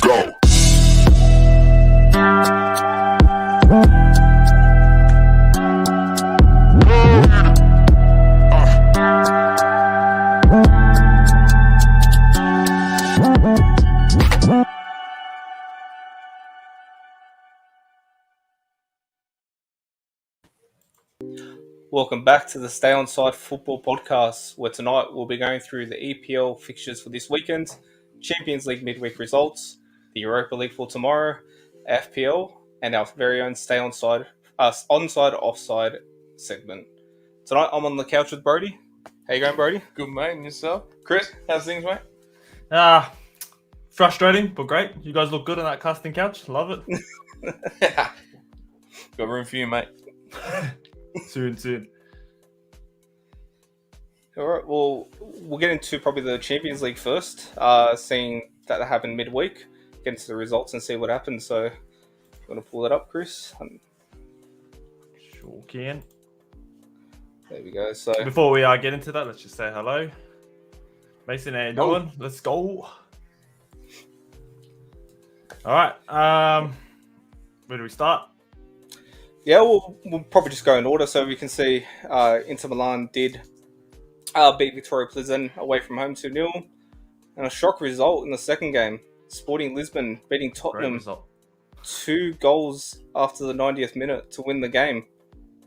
go. Welcome back to the Stay Onside Football Podcast, where tonight we'll be going through the EPL fixtures for this weekend, Champions League midweek results, the Europa League for tomorrow, FPL, and our very own Stay Onside, Onside Offside segment. Tonight I'm on the couch with Brody. How you going, Brody? Good, mate. And yourself? Chris, how's things, mate? Frustrating, but great. You guys look good on that casting couch. Love it. Got room for you, mate. Soon. All right, well, we'll get into probably the Champions League first, seeing that happened midweek, get into the results and see what happened. So, you want to pull that up, Chris? Sure can. There we go. So before we get into that, let's just say hello. Mason, how you doing? Let's go. All right. Where do we start? Yeah, we'll probably just go in order. So we can see Inter Milan did beat Victoria Plzen away from home 2-0. And a shock result in the second game. Sporting Lisbon beating Tottenham 2 goals after the 90th minute to win the game.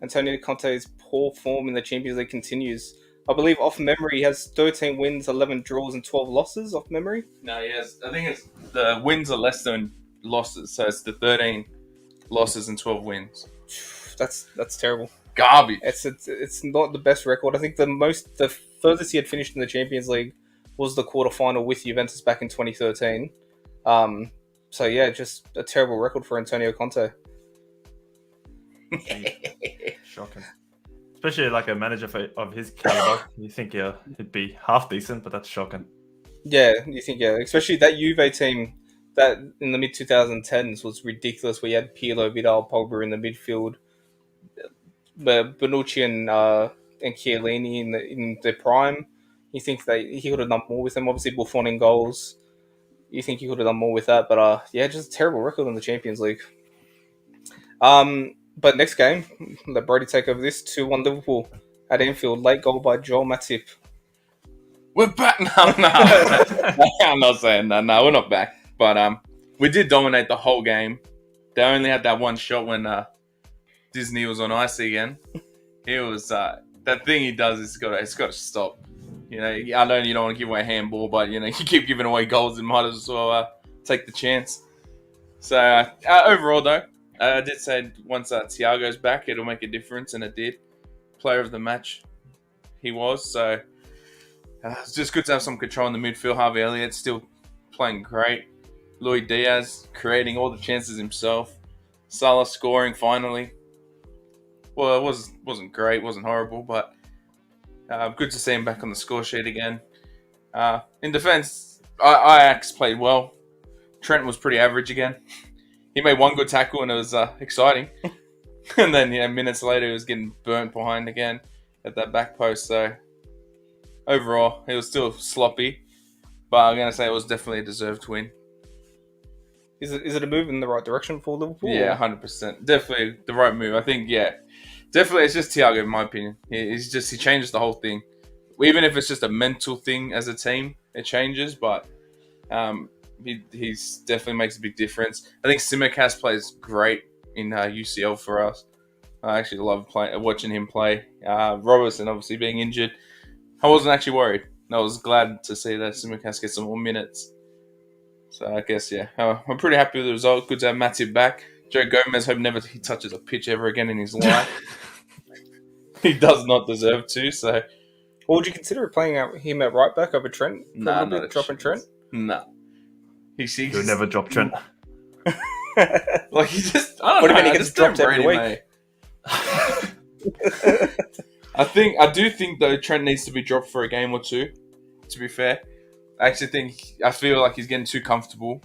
Antonio Conte's poor form in the Champions League continues. I believe off memory he has 13 wins, 11 draws and 12 losses off memory. No, yes. I think it's the wins are less than losses. So it's the 13 losses and 12 wins. That's terrible. Garbage. It's not the best record. I think the furthest he had finished in the Champions League was the quarterfinal with Juventus back in 2013. So yeah, just a terrible record for Antonio Conte. Shocking. Especially like a manager of his caliber. You think he'd be half decent, but that's shocking. Yeah, you think, especially that Juve team that in the mid-2010s was ridiculous. We had Pirlo, Vidal, Pogba in the midfield, Bonucci and Chiellini in their prime. You think that he could have done more with them? Obviously, Buffon in goals. You think he could have done more with that? But just a terrible record in the Champions League. But next game, let Brody take over this. 2-1 Liverpool at Anfield. Late goal by Joel Matip. We're back. No. I'm not saying that. No, we're not back. But we did dominate the whole game. They only had that one shot when Disney was on ice again. He was that thing he does. It's got to stop. You know, I know you don't want to give away a handball, but you know you keep giving away goals and might as well take the chance. So overall, though, I did say once Thiago's back, it'll make a difference, and it did. Player of the match, he was. So it's just good to have some control in the midfield. Harvey Elliott still playing great. Luis Diaz creating all the chances himself. Salah scoring finally. Well, it wasn't great, wasn't horrible, but good to see him back on the score sheet again. In defence, Ajax played well. Trent was pretty average again. He made one good tackle and it was exciting. And then, minutes later, he was getting burnt behind again at that back post. So, overall, it was still sloppy. But I'm going to say it was definitely a deserved win. Is it a move in the right direction for Liverpool? Yeah, 100%. Definitely the right move. I think, definitely it's just Thiago, in my opinion. He changes the whole thing. Even if it's just a mental thing as a team, it changes. But he's definitely makes a big difference. I think Simicast plays great in UCL for us. I actually love watching him play. Robertson obviously being injured. I wasn't actually worried. I was glad to see that Simicast get some more minutes. So I guess, I'm pretty happy with the result. Good to have Matip back. Joe Gomez, hope never he touches a pitch ever again in his life. He does not deserve to, so... Or would you consider playing him at right back over Trent? No, dropping Trent? No. He'll never drop Trent. Like, he just... I don't know. What do you mean he gets dropped every week? I do think, though, Trent needs to be dropped for a game or two, to be fair. I feel like he's getting too comfortable.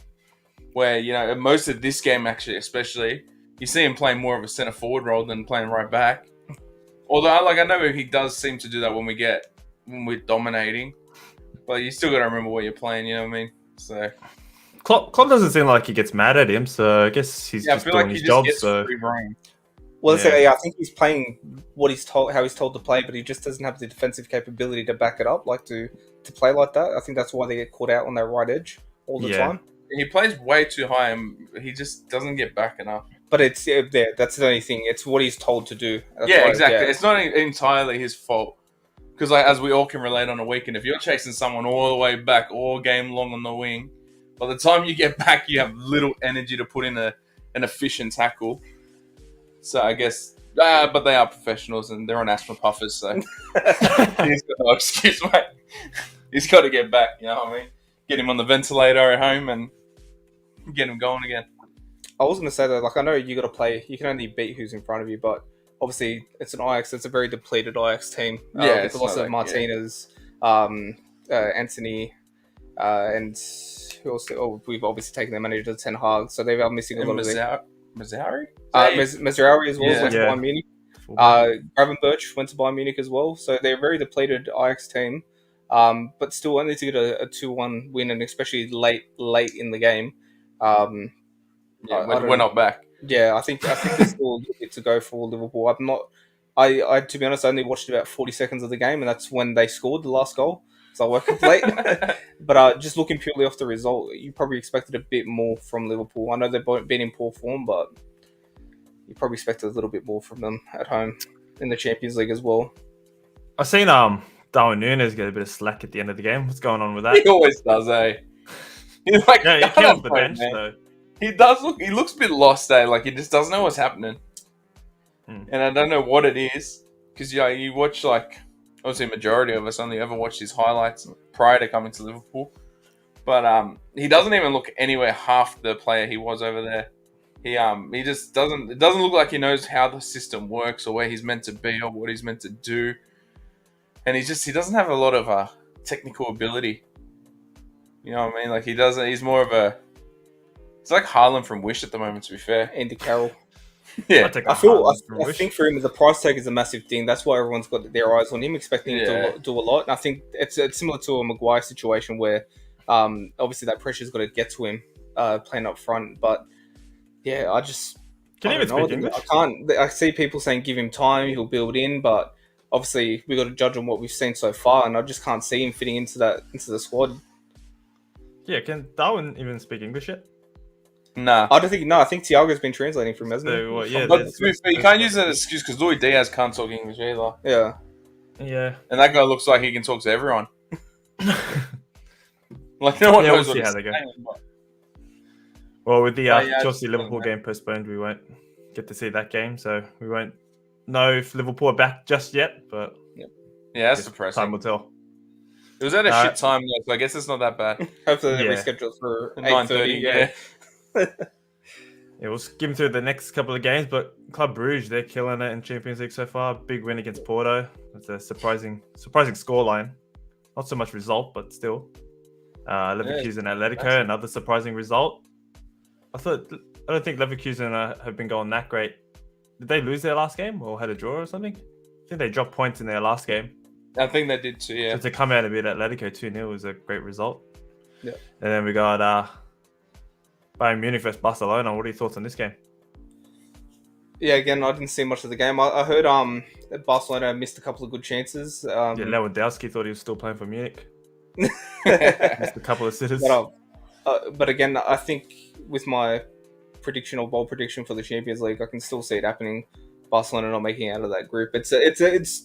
Where, most of this game, actually, especially, you see him playing more of a centre forward role than playing right back. Although, I know he does seem to do that when we're dominating. But you still got to remember what you're playing, you know what I mean? So, Klopp doesn't seem like he gets mad at him, so I guess he's Yeah, I just feel doing like he his just job. gets So free reign. Well, Yeah. I think he's playing what he's told, how he's told to play, but he just doesn't have the defensive capability to back it up, like to play like that. I think that's why they get caught out on their right edge all the time. He plays way too high, and he just doesn't get back enough. But it's that's the only thing. It's what he's told to do. That's Yeah, why, exactly. yeah. It's not entirely his fault. Because, like, as we all can relate on a weekend, if you're chasing someone all the way back all game long on the wing, by the time you get back, you have little energy to put in an efficient tackle. So I guess, but they are professionals and they're on asthma puffers, so he's got no excuse, mate. He's got to get back, you know what I mean? Get him on the ventilator at home and get him going again. I was going to say that, like, I know you got to play. You can only beat who's in front of you, but obviously it's an Ajax. It's a very depleted Ajax team. Yeah, with the loss of Martinez, Anthony, and who else? Oh, we've obviously taken their manager to Ten Hag, so they are missing a lot of their. Mazzauri? Mesraoui as well went to Yeah. Bayern Munich. Gravenberch went to Bayern Munich as well, so they're a very depleted Ajax team. But still only to get a 2-1 win, and especially late in the game. We're not back. Yeah, I think there's still a little bit to go for Liverpool. I'm not. I to be honest, I only watched about 40 seconds of the game, and that's when they scored the last goal. So I woke up late. But just looking purely off the result, you probably expected a bit more from Liverpool. I know they've been in poor form, but you probably expected a little bit more from them at home in the Champions League as well. I've seen Darwin Núñez get a bit of slack at the end of the game. What's going on with that? He always does, eh? He's like, Yeah, he came off the bench man. though. He does look. He looks a bit lost, eh? Like he just doesn't know what's happening, and I don't know what it is. Because you watch, like, obviously a majority of us only ever watched his highlights prior to coming to Liverpool, but he doesn't even look anywhere half the player he was over there. He just doesn't. It doesn't look like he knows how the system works or where he's meant to be or what he's meant to do, and he doesn't have a lot of technical ability. You know what I mean? Like he doesn't. He's more of a. It's like Haaland from Wish at the moment, to be fair. Andy Carroll. Yeah. I think for him, the price tag is a massive thing. That's why everyone's got their eyes on him, expecting him to do a lot. And I think it's similar to a Maguire situation where obviously that pressure's got to get to him playing up front. But yeah, Can you even speak English? I can't. I see people saying give him time, he'll build in, but obviously we got to judge on what we've seen so far, and I just can't see him fitting into the squad. Yeah, can Darwin even speak English yet? Nah. I don't think. No, I think Thiago's been translating for him, hasn't he? So, well, yeah, But you can't use that as an excuse because Luis Diaz can't talk English either. Yeah. Yeah. And that guy looks like he can talk to everyone. Like no one Yeah, knows we'll see what how he's they go. saying, but- Well, with the yeah, Chelsea-Liverpool game postponed, we won't get to see that game, so we won't know if Liverpool are back just yet, but Yeah, that's time depressing. will tell. It was at a shit time though, so I guess it's not that bad. Hopefully they Yeah. reschedule for 9:30. 8:30. Yeah. Yeah, we'll skim through the next couple of games, but Club Brugge, they're killing it in Champions League so far. Big win against Porto. It's a surprising scoreline. Not so much result, but still. Leverkusen Atletico, another surprising result. I don't think Leverkusen have been going that great. Did they lose their last game or had a draw or something? I think they dropped points in their last game. I think they did too, yeah. So to come out of it, Atletico 2-0 was a great result. Yeah. And then we got Bayern Munich versus Barcelona. What are your thoughts on this game? Yeah, again, I didn't see much of the game. I heard that Barcelona missed a couple of good chances. Yeah, Lewandowski thought he was still playing for Munich. Missed a couple of sitters. But again, I think with my bold prediction for the Champions League, I can still see it happening. Barcelona not making it out of that group. It's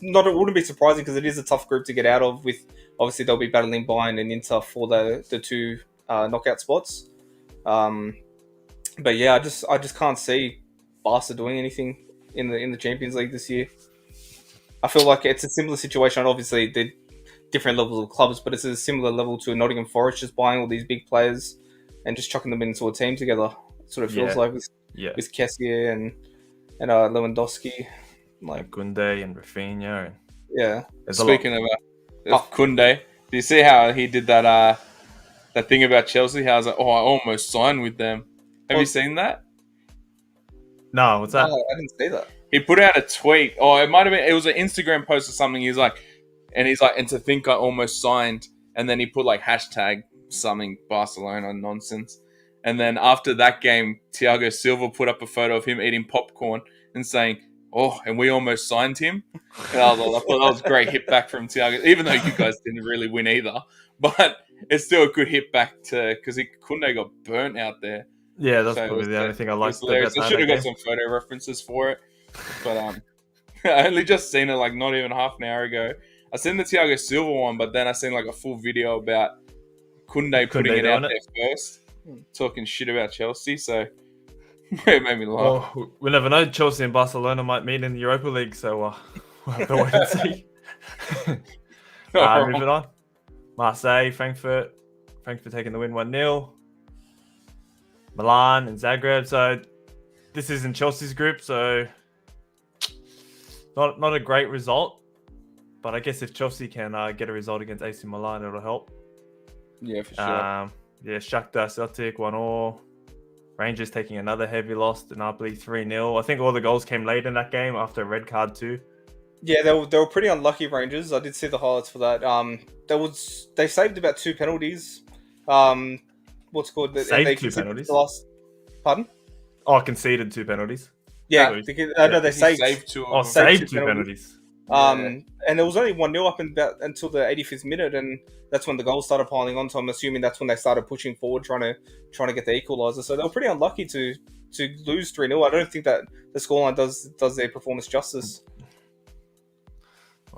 not. It wouldn't be surprising because it is a tough group to get out of. With obviously they'll be battling Bayern and Inter for the two knockout spots. But yeah, I just can't see Barca doing anything in the Champions League this year. I feel like it's a similar situation. Obviously, they're different levels of clubs, but it's a similar level to Nottingham Forest just buying all these big players and just chucking them into a team together. It sort of feels like with Kessier and Lewandowski, like Koundé and Rafinha. And yeah. Speaking of Koundé, do you see how he did that thing about Chelsea? How I was like, I almost signed with them. Have you seen that? No, what's that? I didn't see that. He put out a tweet, or it might have been, it was an Instagram post or something. He's like, and to think I almost signed, and then he put like hashtag something Barcelona nonsense. And then after that game, Thiago Silva put up a photo of him eating popcorn and saying, "Oh, and we almost signed him." And I thought that was a great hit back from Thiago, even though you guys didn't really win either. But it's still a good hit back because Kunde got burnt out there. Yeah, that's So probably the only thing I liked about hilarious. I should have got game. some photo references for it. But I only just seen it like not even half an hour ago. I seen the Thiago Silva one, but then I seen like a full video about Kunde putting it out there first, talking shit about Chelsea. So it made me laugh. Well, we never know. Chelsea and Barcelona might meet in the Europa League, so we'll have to wait and see. Moving on. Marseille, Frankfurt taking the win 1-0. Milan and Zagreb. So this is in Chelsea's group, so not a great result. But I guess if Chelsea can get a result against AC Milan, it'll help. Yeah, for sure. Shakhtar Celtic 1-0. Rangers taking another heavy loss to Napoli 3-0. I think all the goals came late in that game after a red card too. Yeah, they were pretty unlucky, Rangers. I did see the highlights for that. They saved about 2 penalties. What's called? Saved 2 penalties? Pardon? Oh, conceded 2 penalties. Yeah, no, they saved 2. Saved 2 penalties. And there was only 1-0 up until the 85th minute, and that's when the goals started piling on. So I'm assuming that's when they started pushing forward, trying to get the equaliser. So they were pretty unlucky to lose 3-0. I don't think that the scoreline does their performance justice.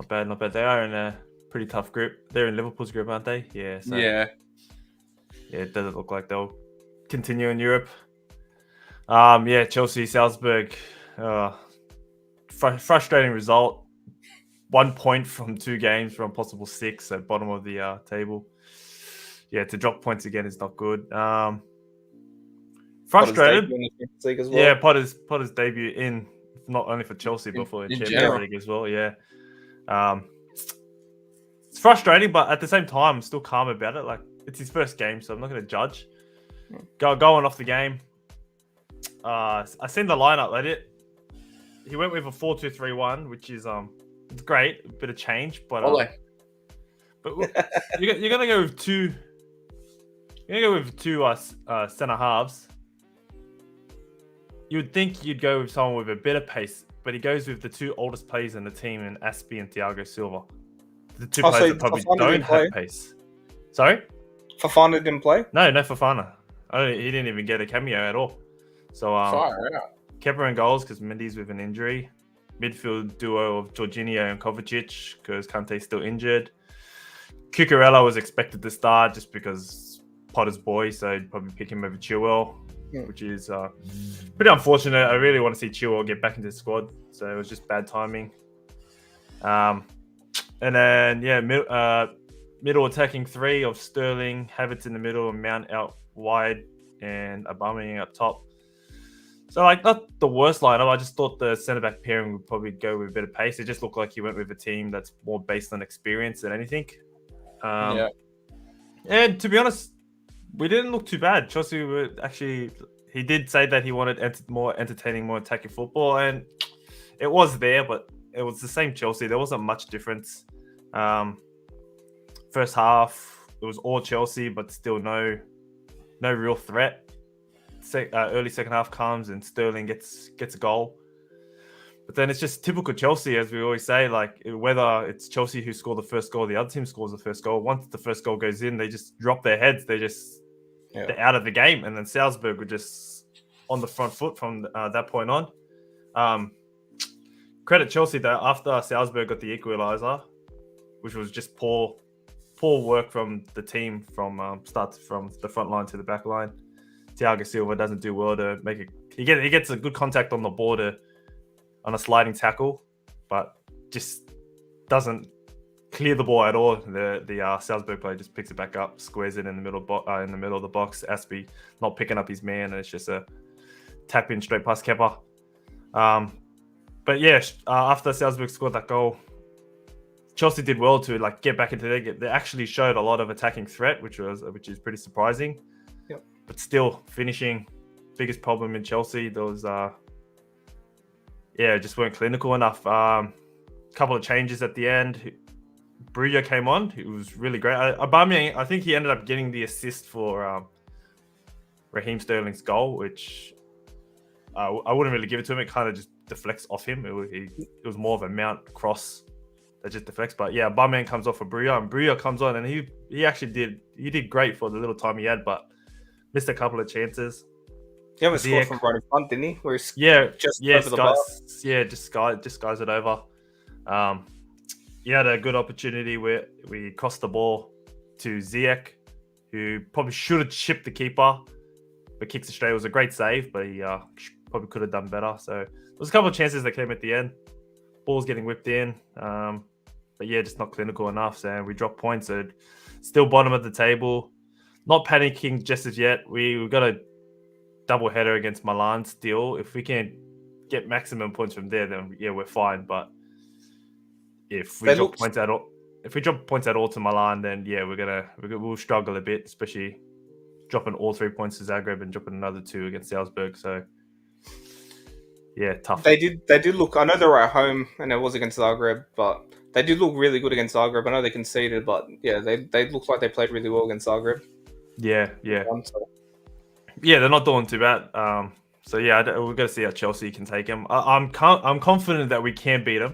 Not bad. They are in a pretty tough group. They're in Liverpool's group, aren't they? Yeah. So, yeah. It doesn't look like they'll continue in Europe. Chelsea, Salzburg. Frustrating result. 1 point from 2 games from possible 6 at bottom of the table. Yeah, to drop points again is not good. Frustrated. As well. Yeah, Potter's debut in not only for Chelsea but for the Champions League as well. Yeah. It's frustrating, but at the same time, I'm still calm about it. Like, it's his first game, so I'm not going to judge. Going off the game. I seen the lineup. He went with a 4-2-3-1, which is it's great, a bit of change, but you're gonna go with two. You're gonna go with 2 centre halves. You would think you'd go with someone with a bit of pace, but he goes with the 2 oldest players in the team, in Aspie and Thiago Silva. The 2 players that probably don't have pace. Sorry? Fofana didn't play? No Fofana. He didn't even get a cameo at all. So Kepa in goals because Mendy's with an injury. Midfield duo of Jorginho and Kovacic because Kante's still injured. Cucurella was expected to start just because Potter's boy, so I'd probably pick him over Chilwell, which is pretty unfortunate. I really want to see Chilwell get back into the squad, so it was just bad timing. And then middle attacking 3 of Sterling, Havertz in the middle, and Mount out wide, and Aubameyang up top. So, not the worst lineup. I just thought the centre-back pairing would probably go with a bit of pace. It just looked like he went with a team that's more based on experience than anything. And to be honest, we didn't look too bad. Chelsea were actually... He did say that he wanted more entertaining, more attacking football, and it was there, but it was the same Chelsea. There wasn't much difference. First half, it was all Chelsea, but still no real threat. Early second half comes and Sterling gets a goal, but then it's just typical Chelsea, as we always say. Like, whether it's Chelsea who score the first goal, the other team scores the first goal. Once the first goal goes in, they just drop their heads. They're out of the game, and then Salzburg were just on the front foot from that point on. Credit Chelsea though, after Salzburg got the equaliser, which was just poor work from the team from the front line to the back line. Thiago Silva doesn't do well to make it. He gets a good contact on the border on a sliding tackle, but just doesn't clear the ball at all. The Salzburg player just picks it back up, squares it in the middle of the box. Aspie not picking up his man, and it's just a tap in straight past Kepa. But yeah, after Salzburg scored that goal, Chelsea did well to get back into their game. They actually showed a lot of attacking threat, which is pretty surprising. Yep. But still, finishing, biggest problem in Chelsea. There was, just weren't clinical enough. Couple of changes at the end. Brugge came on. It was really great. Aubameyang, I think he ended up getting the assist for Raheem Sterling's goal, which I wouldn't really give it to him. It kind of just deflects off him. It was more of a mount cross that just deflects. But yeah, Barman comes off for Brewer, and Brewer comes on, and he actually did great for the little time he had, but missed a couple of chances. He almost scored from right in front, didn't he? Where he's just over the bar. just skies it over. He had a good opportunity where we crossed the ball to Ziyech, who probably should have chipped the keeper, but kicks it straight. It was a great save, but he probably could have done better. So there was a couple of chances that came at the end. Ball's getting whipped in, but yeah, just not clinical enough. So we dropped points. So still bottom of the table. Not panicking just as yet. We've got a double header against Milan still. If we can get maximum points from there, then yeah, we're fine. But if we drop points at all to Milan, then yeah, we'll struggle a bit, especially dropping all 3 points to Zagreb and dropping another 2 against Salzburg. So yeah, tough. They did look. I know they were at home and it was against Zagreb, but they did look really good against Zagreb. I know they conceded, but yeah, they looked like they played really well against Zagreb. Yeah. Yeah, they're not doing too bad. So yeah, we're going to see how Chelsea can take them. I'm confident that we can beat them,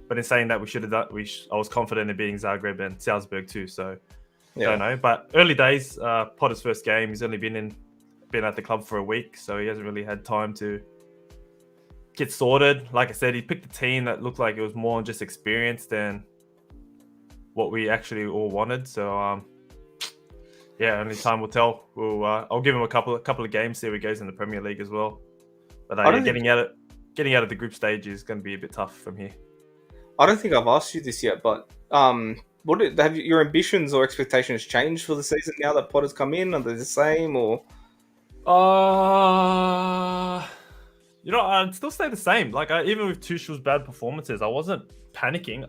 but in saying that, we should have done. I was confident in beating Zagreb and Salzburg too. So yeah. Don't know, but early days. Potter's first game. He's only been at the club for a week, so he hasn't really had time to get sorted. Like I said, he picked a team that looked like it was more just experience than what we actually all wanted. So yeah, only time will tell. I'll give him a couple of games, see how he goes in the Premier League as well. But getting out of the group stage is going to be a bit tough from here. I don't think I've asked you this yet, but have your ambitions or expectations changed for the season now that Potter's come in? Are they the same or? I'd still stay the same. Like even with Tuchel's bad performances, I wasn't panicking.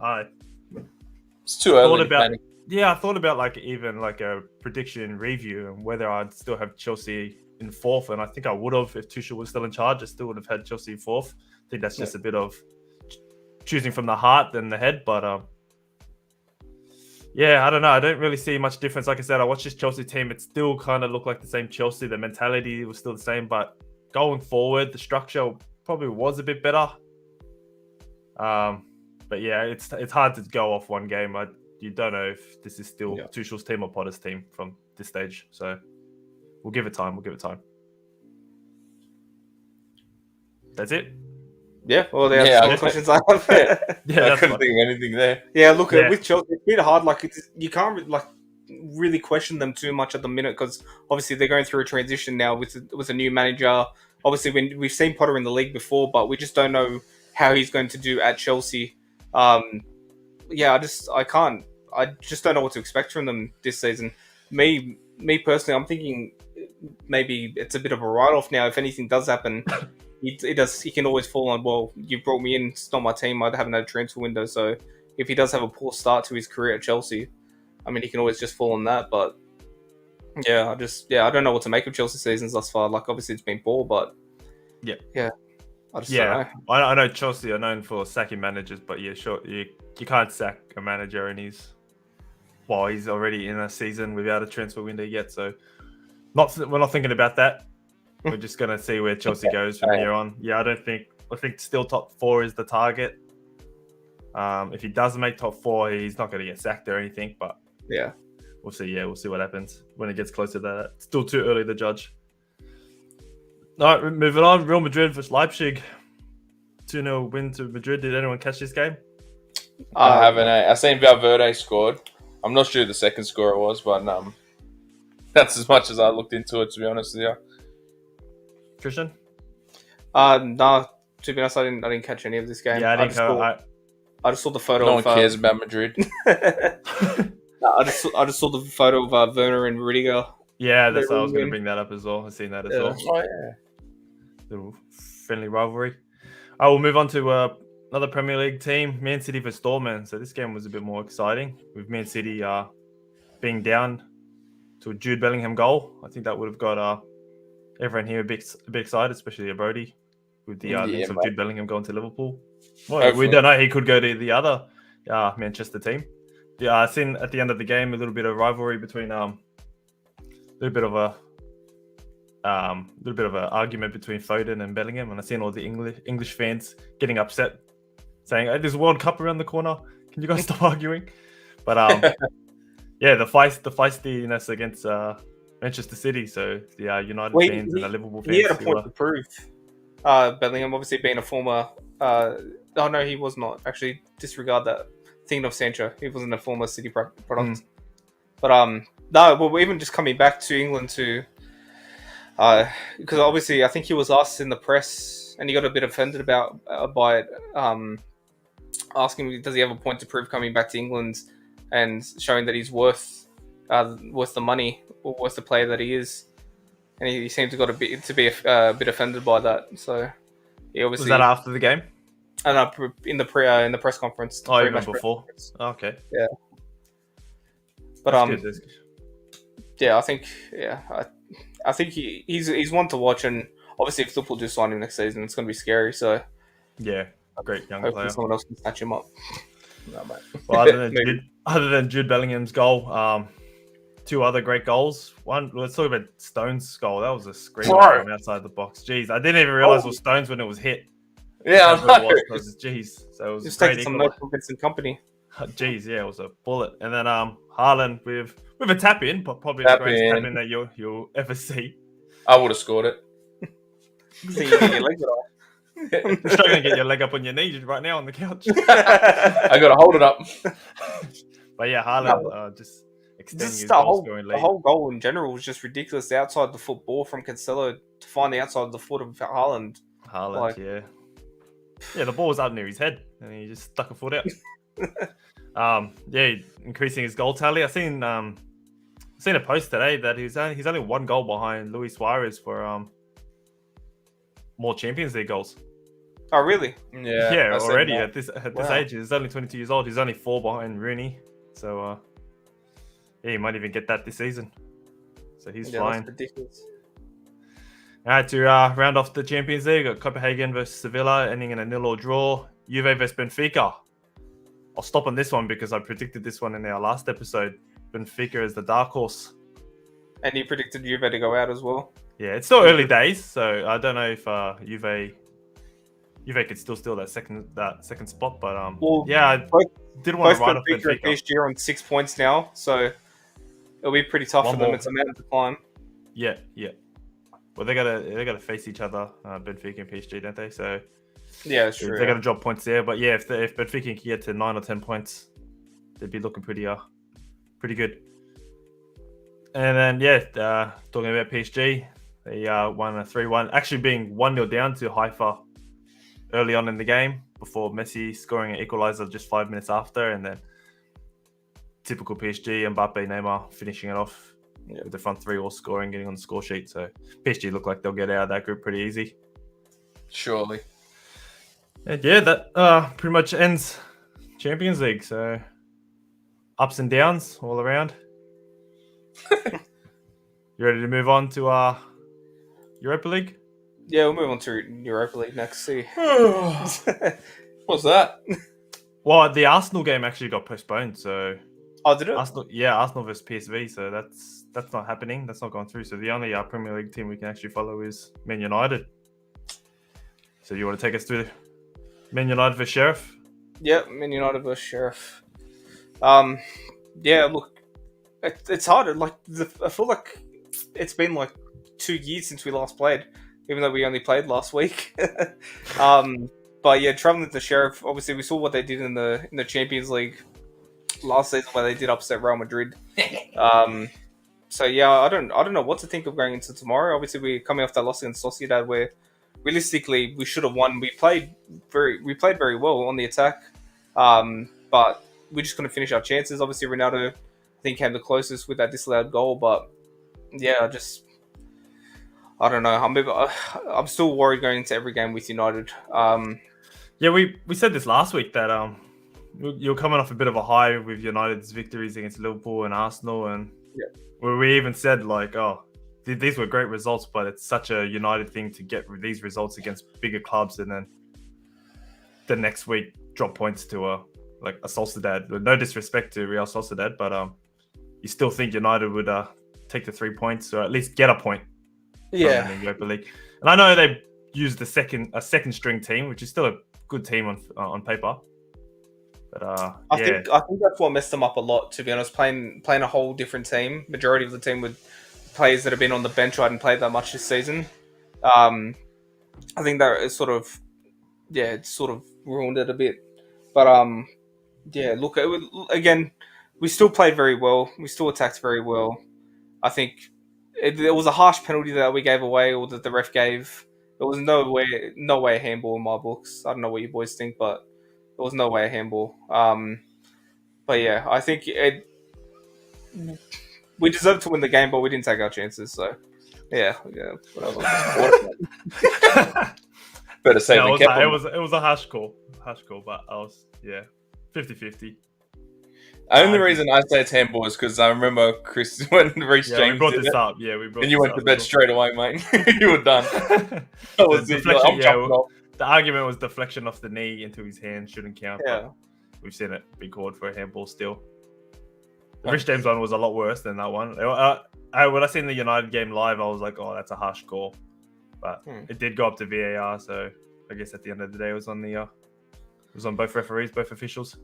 It's too early to panic. Yeah, I thought about even a prediction review and whether I'd still have Chelsea in 4th, and I think I would have if Tuchel was still in charge. I still would have had Chelsea in 4th. I think that's just a bit of choosing from the heart than the head, but yeah, I don't know. I don't really see much difference. Like I said, I watched this Chelsea team. It still kind of looked like the same Chelsea. The mentality was still the same, but going forward, the structure probably was a bit better. But yeah, it's hard to go off one game. You don't know if this is still Tuchel's team or Potter's team from this stage. So we'll give it time. That's it. Yeah, well, that's all the questions I have. I couldn't think of anything there. Yeah, look, with Chelsea, it's a bit hard. You can't really question them too much at the minute because obviously they're going through a transition now with a new manager. Obviously, we've seen Potter in the league before, but we just don't know how he's going to do at Chelsea. Yeah, I just don't know what to expect from them this season. Me personally, I'm thinking maybe it's a bit of a write-off now. If anything does happen, he can always fall on, well, you brought me in, it's not my team, I haven't had a transfer window. So if he does have a poor start to his career at Chelsea, I mean, he can always just fall on that. But yeah, I don't know what to make of Chelsea seasons thus far. Obviously it's been poor, but yeah, I just don't know. I know Chelsea are known for sacking managers, but yeah, sure, you can't sack a manager and he's already in a season without a transfer window yet. So we're not thinking about that. We're just going to see where Chelsea goes from here on. Yeah, I think still top 4 is the target. If he doesn't make top 4, he's not going to get sacked or anything, but yeah, we'll see. Yeah, we'll see what happens when it gets closer to that. It's still too early to judge. All right, moving on. Real Madrid versus Leipzig. 2-0 win to Madrid. Did anyone catch this game? I haven't. I seen Valverde scored. I'm not sure who the second scorer was, but that's as much as I looked into it, to be honest with you. Christian? No, to be honest, I didn't catch any of this game. Yeah, I just saw the photo. No one cares about Madrid. I just saw the photo of Werner and Rudiger. Yeah, that's why I was going to bring that up as well. I've seen that as well. Oh, yeah. Little friendly rivalry. I will move on to another Premier League team, Man City versus Dortmund. So this game was a bit more exciting with Man City being down to a Jude Bellingham goal. I think that would have got everyone here a bit excited, especially Brody, with the news of Jude Bellingham going to Liverpool. Well, we don't know. He could go to the other Manchester team. Yeah, I seen at the end of the game a little bit of rivalry between a little bit of a little bit of an argument between Foden and Bellingham, and I've seen all the English fans getting upset, saying, "Hey, there's a World Cup around the corner. Can you guys stop arguing?" But yeah, the feistiness against Manchester City. So the United fans and the Liverpool fans. He had a point to prove. Bellingham, obviously being a former. Oh no, he was not. Actually, disregard that. Thinking of Sancho, he wasn't a former City product. But no, well, even just coming back to England to, because obviously I think he was asked in the press, and he got a bit offended by it, asking does he have a point to prove coming back to England, and showing that he's worth the money or worth the player that he is, and he seemed to be a bit offended by that. So he obviously was that after the game? In the press conference. Oh, even before. Oh, okay. Yeah. But yeah, I think he's one to watch, and obviously if Liverpool do sign him next season, it's going to be scary. So yeah, great young hopefully player. someone else can snatch him up. No, mate. Well, other than Jude Bellingham's goal, two other great goals. One, let's talk about Stones' goal. That was a screamer from outside the box. Jeez, I didn't even realize it was Stones when it was hit. Yeah, I know. Jeez, so it was Just great. taking some notes from Vincent Company. Jeez, yeah, it was a bullet. And then Haaland with a tap in, but probably Tap the greatest in. tap in that you'll ever see. I would have scored it. See, you get your legs off. You're struggling to get your leg up on your knees right now on the couch. I got to hold it up. But yeah, Haaland just extending his The goal-scoring lead. whole goal in general was just ridiculous. Outside the foot ball from Cancelo to find the outside of the foot of Haaland. Haaland, yeah, the ball was up near his head, and he just stuck a foot out. Yeah, increasing his goal tally. I've seen a post today that he's only one goal behind Luis Suarez for more Champions League goals. Oh, really? Yeah, already at this Wow. age, he's only 22 years old. He's only 4 behind Rooney, so yeah, he might even get that this season. So he's flying. That's ridiculous. All right, to round off the Champions League, got Copenhagen versus Sevilla, ending in a 0-0 draw. Juve versus Benfica. I'll stop on this one because I predicted this one in our last episode. Benfica is the dark horse. And you predicted Juve to go out as well. Yeah, it's still early days, so I don't know if Juve could still steal that second spot. But yeah, I did want to write off Benfica and Benfica. PSG are on 6 points now, so it'll be pretty tough One for them. more. It's a mountain to climb. Yeah. Well, they gotta face each other, Benfica and PSG, don't they? So Yeah, it's true. they gotta drop points there. But yeah, if Benfica can get to 9 or 10 points, they'd be looking pretty good. And then talking about PSG, they won a 3-1, actually being 1-0 down to Haifa early on in the game before Messi scoring an equaliser just 5 minutes after, and then typical PSG, Mbappe, Neymar finishing it off with the front three all scoring, getting on the score sheet. So PSG look like they'll get out of that group pretty easy. Surely. And yeah, that pretty much ends Champions League. So ups and downs all around. You ready to move on to Europa League? Yeah, we'll move on to Europa League next. See. What's that? Well, the Arsenal game actually got postponed. So Oh, did it? Arsenal versus PSV. So that's not happening. That's not going through. So the only Premier League team we can actually follow is Man United. So you want to take us through Man United versus Sheriff? Yeah, Man United versus Sheriff. Yeah, look, it's hard. Like, I feel like it's been like 2 years since we last played, even though we only played last week. But yeah, traveling to Sheriff. Obviously, we saw what they did in the Champions League last season, where they did upset Real Madrid. So yeah, I don't know what to think of going into tomorrow. Obviously, we're coming off that loss against Sociedad, where realistically we should have won. We played very well on the attack, but we just couldn't finish our chances. Obviously, Ronaldo, I think, came the closest with that disallowed goal, but yeah, I don't know. I'm still worried going into every game with United. Yeah, we said this last week that you're coming off a bit of a high with United's victories against Liverpool and Arsenal, and where we even said like, oh, these were great results, but it's such a United thing to get these results against bigger clubs, and then the next week drop points to a Sociedad. No disrespect to Real Sociedad, but you still think United would take the 3 points or at least get a point Yeah. in the Europa League. And I know they used a second string team, which is still a good team on paper. But I think that's what messed them up a lot. To be honest, playing a whole different team. Majority of the team with players that have been on the bench who hadn't played that much this season. I think that is it sort of ruined it a bit. But look, again, we still played very well. We still attacked very well. I think it was a harsh penalty that we gave away, or that the ref gave. It was no way a handball in my books. I don't know what you boys think, but it was no way a handball. But yeah, I think we deserved to win the game, but we didn't take our chances. So yeah, whatever. Better say yeah, we kept them. it was a harsh call, but I was 50-50. Only reason I say it's handball is because I remember Chris when Reece James we brought did this it, up. Yeah, we brought. and you this went up to bed as straight away, mate. You were done. well. That was it. You're like, I'm Deflection, jumping off. The argument was deflection off the knee into his hand shouldn't count. Yeah. But we've seen it be called for a handball still. The Rich James one was a lot worse than that one. When I seen the United game live, I was like, "Oh, that's a harsh call," but it did go up to VAR. So I guess at the end of the day, it was on both referees, both officials.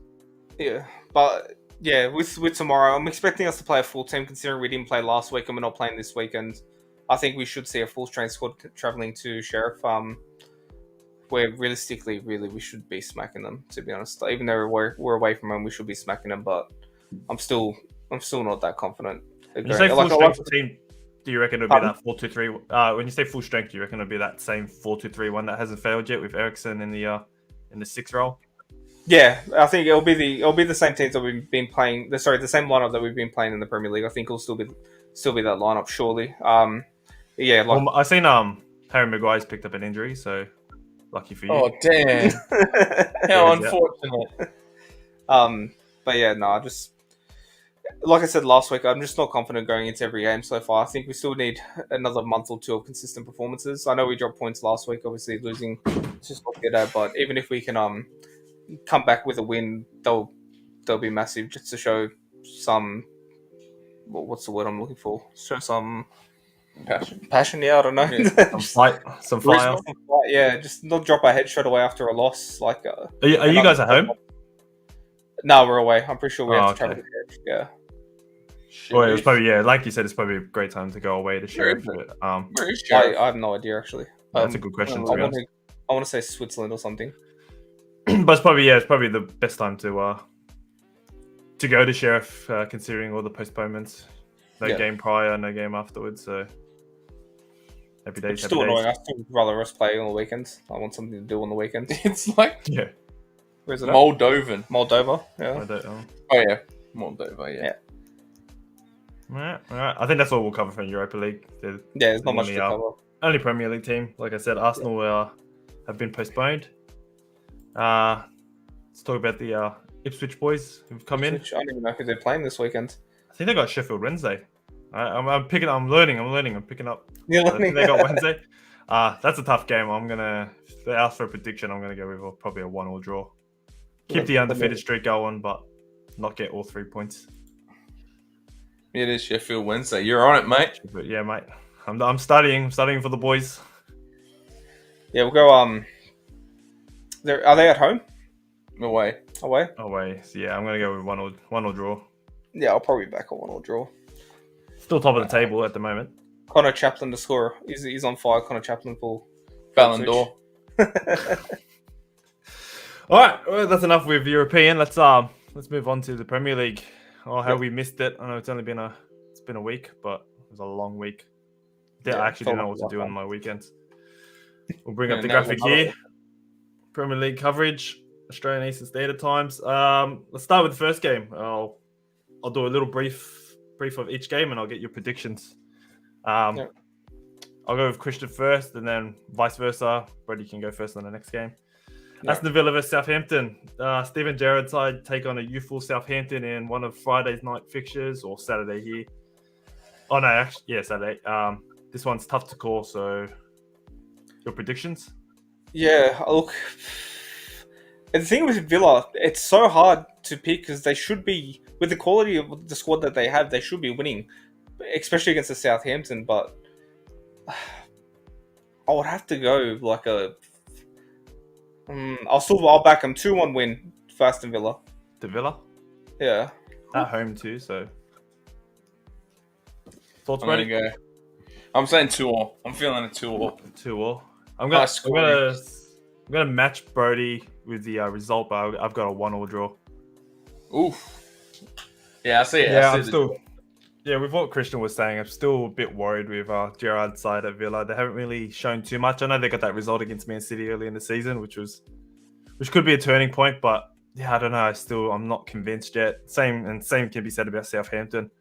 Yeah, but yeah, with tomorrow, I'm expecting us to play a full team. Considering we didn't play last week and we're not playing this weekend, I think we should see a full strength squad traveling to Sheriff. Where realistically, really, we should be smacking them. To be honest, even though we're away from home, we should be smacking them. But I'm still not that confident. When you say full strength team, do you reckon it'll be that 4-2-3? When you say full strength, do you reckon it'll be that same 4-2-3-1 that hasn't failed yet with Ericsson in the sixth role? Yeah, I think it'll be the same teams that we've been playing. The same lineup that we've been playing in the Premier League. I think it'll still be that lineup, surely. I seen Harry Maguire's picked up an injury, so lucky for you. Oh damn! How unfortunate. But yeah, no, just like I said last week, I'm just not confident going into every game so far. I think we still need another month or two of consistent performances. I know we dropped points last week, obviously losing just not good at, but even if we can come back with a win, they'll be massive, just to show some what's the word I'm looking for? Show some passion. Yeah, I don't know. Yeah. some fire. Yeah, just not drop our head straight away after a loss. Like, are you guys at home? No, we're away. I'm pretty sure we have to travel okay. to Sheriff. Yeah. Well, it was probably like you said, it's probably a great time to go away to Sheriff. But, Where is Sheriff? I have no idea actually. That's a good question. I want to say Switzerland or something. But it's probably the best time to go to Sheriff, considering all the postponements. No game prior, no game afterwards. So happy days. Still annoying. I still rather us play on the weekends. I want something to do on the weekend. It's like Where's it? Moldovan. Moldova. Yeah. Oh yeah, Moldova. Yeah. All right. I think that's all we'll cover from Europa League. There's not much to cover. Only Premier League team. Like I said, Arsenal have been postponed. Let's talk about the Ipswich boys who've come in. I don't even know who they're playing this weekend. I think they got Sheffield Wednesday. I'm learning. I'm picking up. You're I think they got Wednesday. That's a tough game. If they ask for a prediction, I'm gonna go with probably a 1-1 draw. Keep the undefeated streak going, but not get all 3 points. It is Sheffield Wednesday. You're on it, mate. But yeah, mate. I'm studying for the boys. Yeah, we'll go. Are they at home? Away. So yeah, I'm gonna go with 1-1 draw. Yeah, I'll probably back a 1-1 draw. Still top of the table at the moment. Connor Chaplin to score. He's on fire. Connor Chaplin for Ballon d'Or. All right, well, that's enough with European. Let's move on to the Premier League. How we missed it. I know it's only been a week, but it was a long week. I actually didn't know what to do on my weekends. We'll bring up the graphic here. Premier League coverage, Australian Eastern Standard Times. Let's start with the first game. I'll do a little brief of each game, and I'll get your predictions. I'll go with Christian first, and then vice versa. Brady can go first on the next game. Aston Villa vs Southampton. Steven Gerrard's side take on a youthful Southampton in one of Friday's night fixtures, or Saturday here. Oh no, actually, yeah, Saturday. This one's tough to call. So, your predictions? Yeah, look. The thing with Villa, it's so hard to pick because they should be, with the quality of the squad that they have, they should be winning, especially against the Southampton. But I would have to go like a. I'll back him 2-1 win for Aston Villa. To Villa Yeah. at home too. So thoughts, I'm Brady? gonna go. I'm saying 2-2. I'm feeling a 2-2. 2-2. I'm High gonna scoring. I'm gonna match Brody with the result, but I've got a 1-1 draw. Oof. Yeah, I see it. Yeah, I see I'm the still. Yeah, with what Christian was saying, I'm still a bit worried with Gerard's side at Villa. They haven't really shown too much. I know they got that result against Man City early in the season, which could be a turning point, but yeah, I don't know. I'm not convinced yet. Same can be said about Southampton.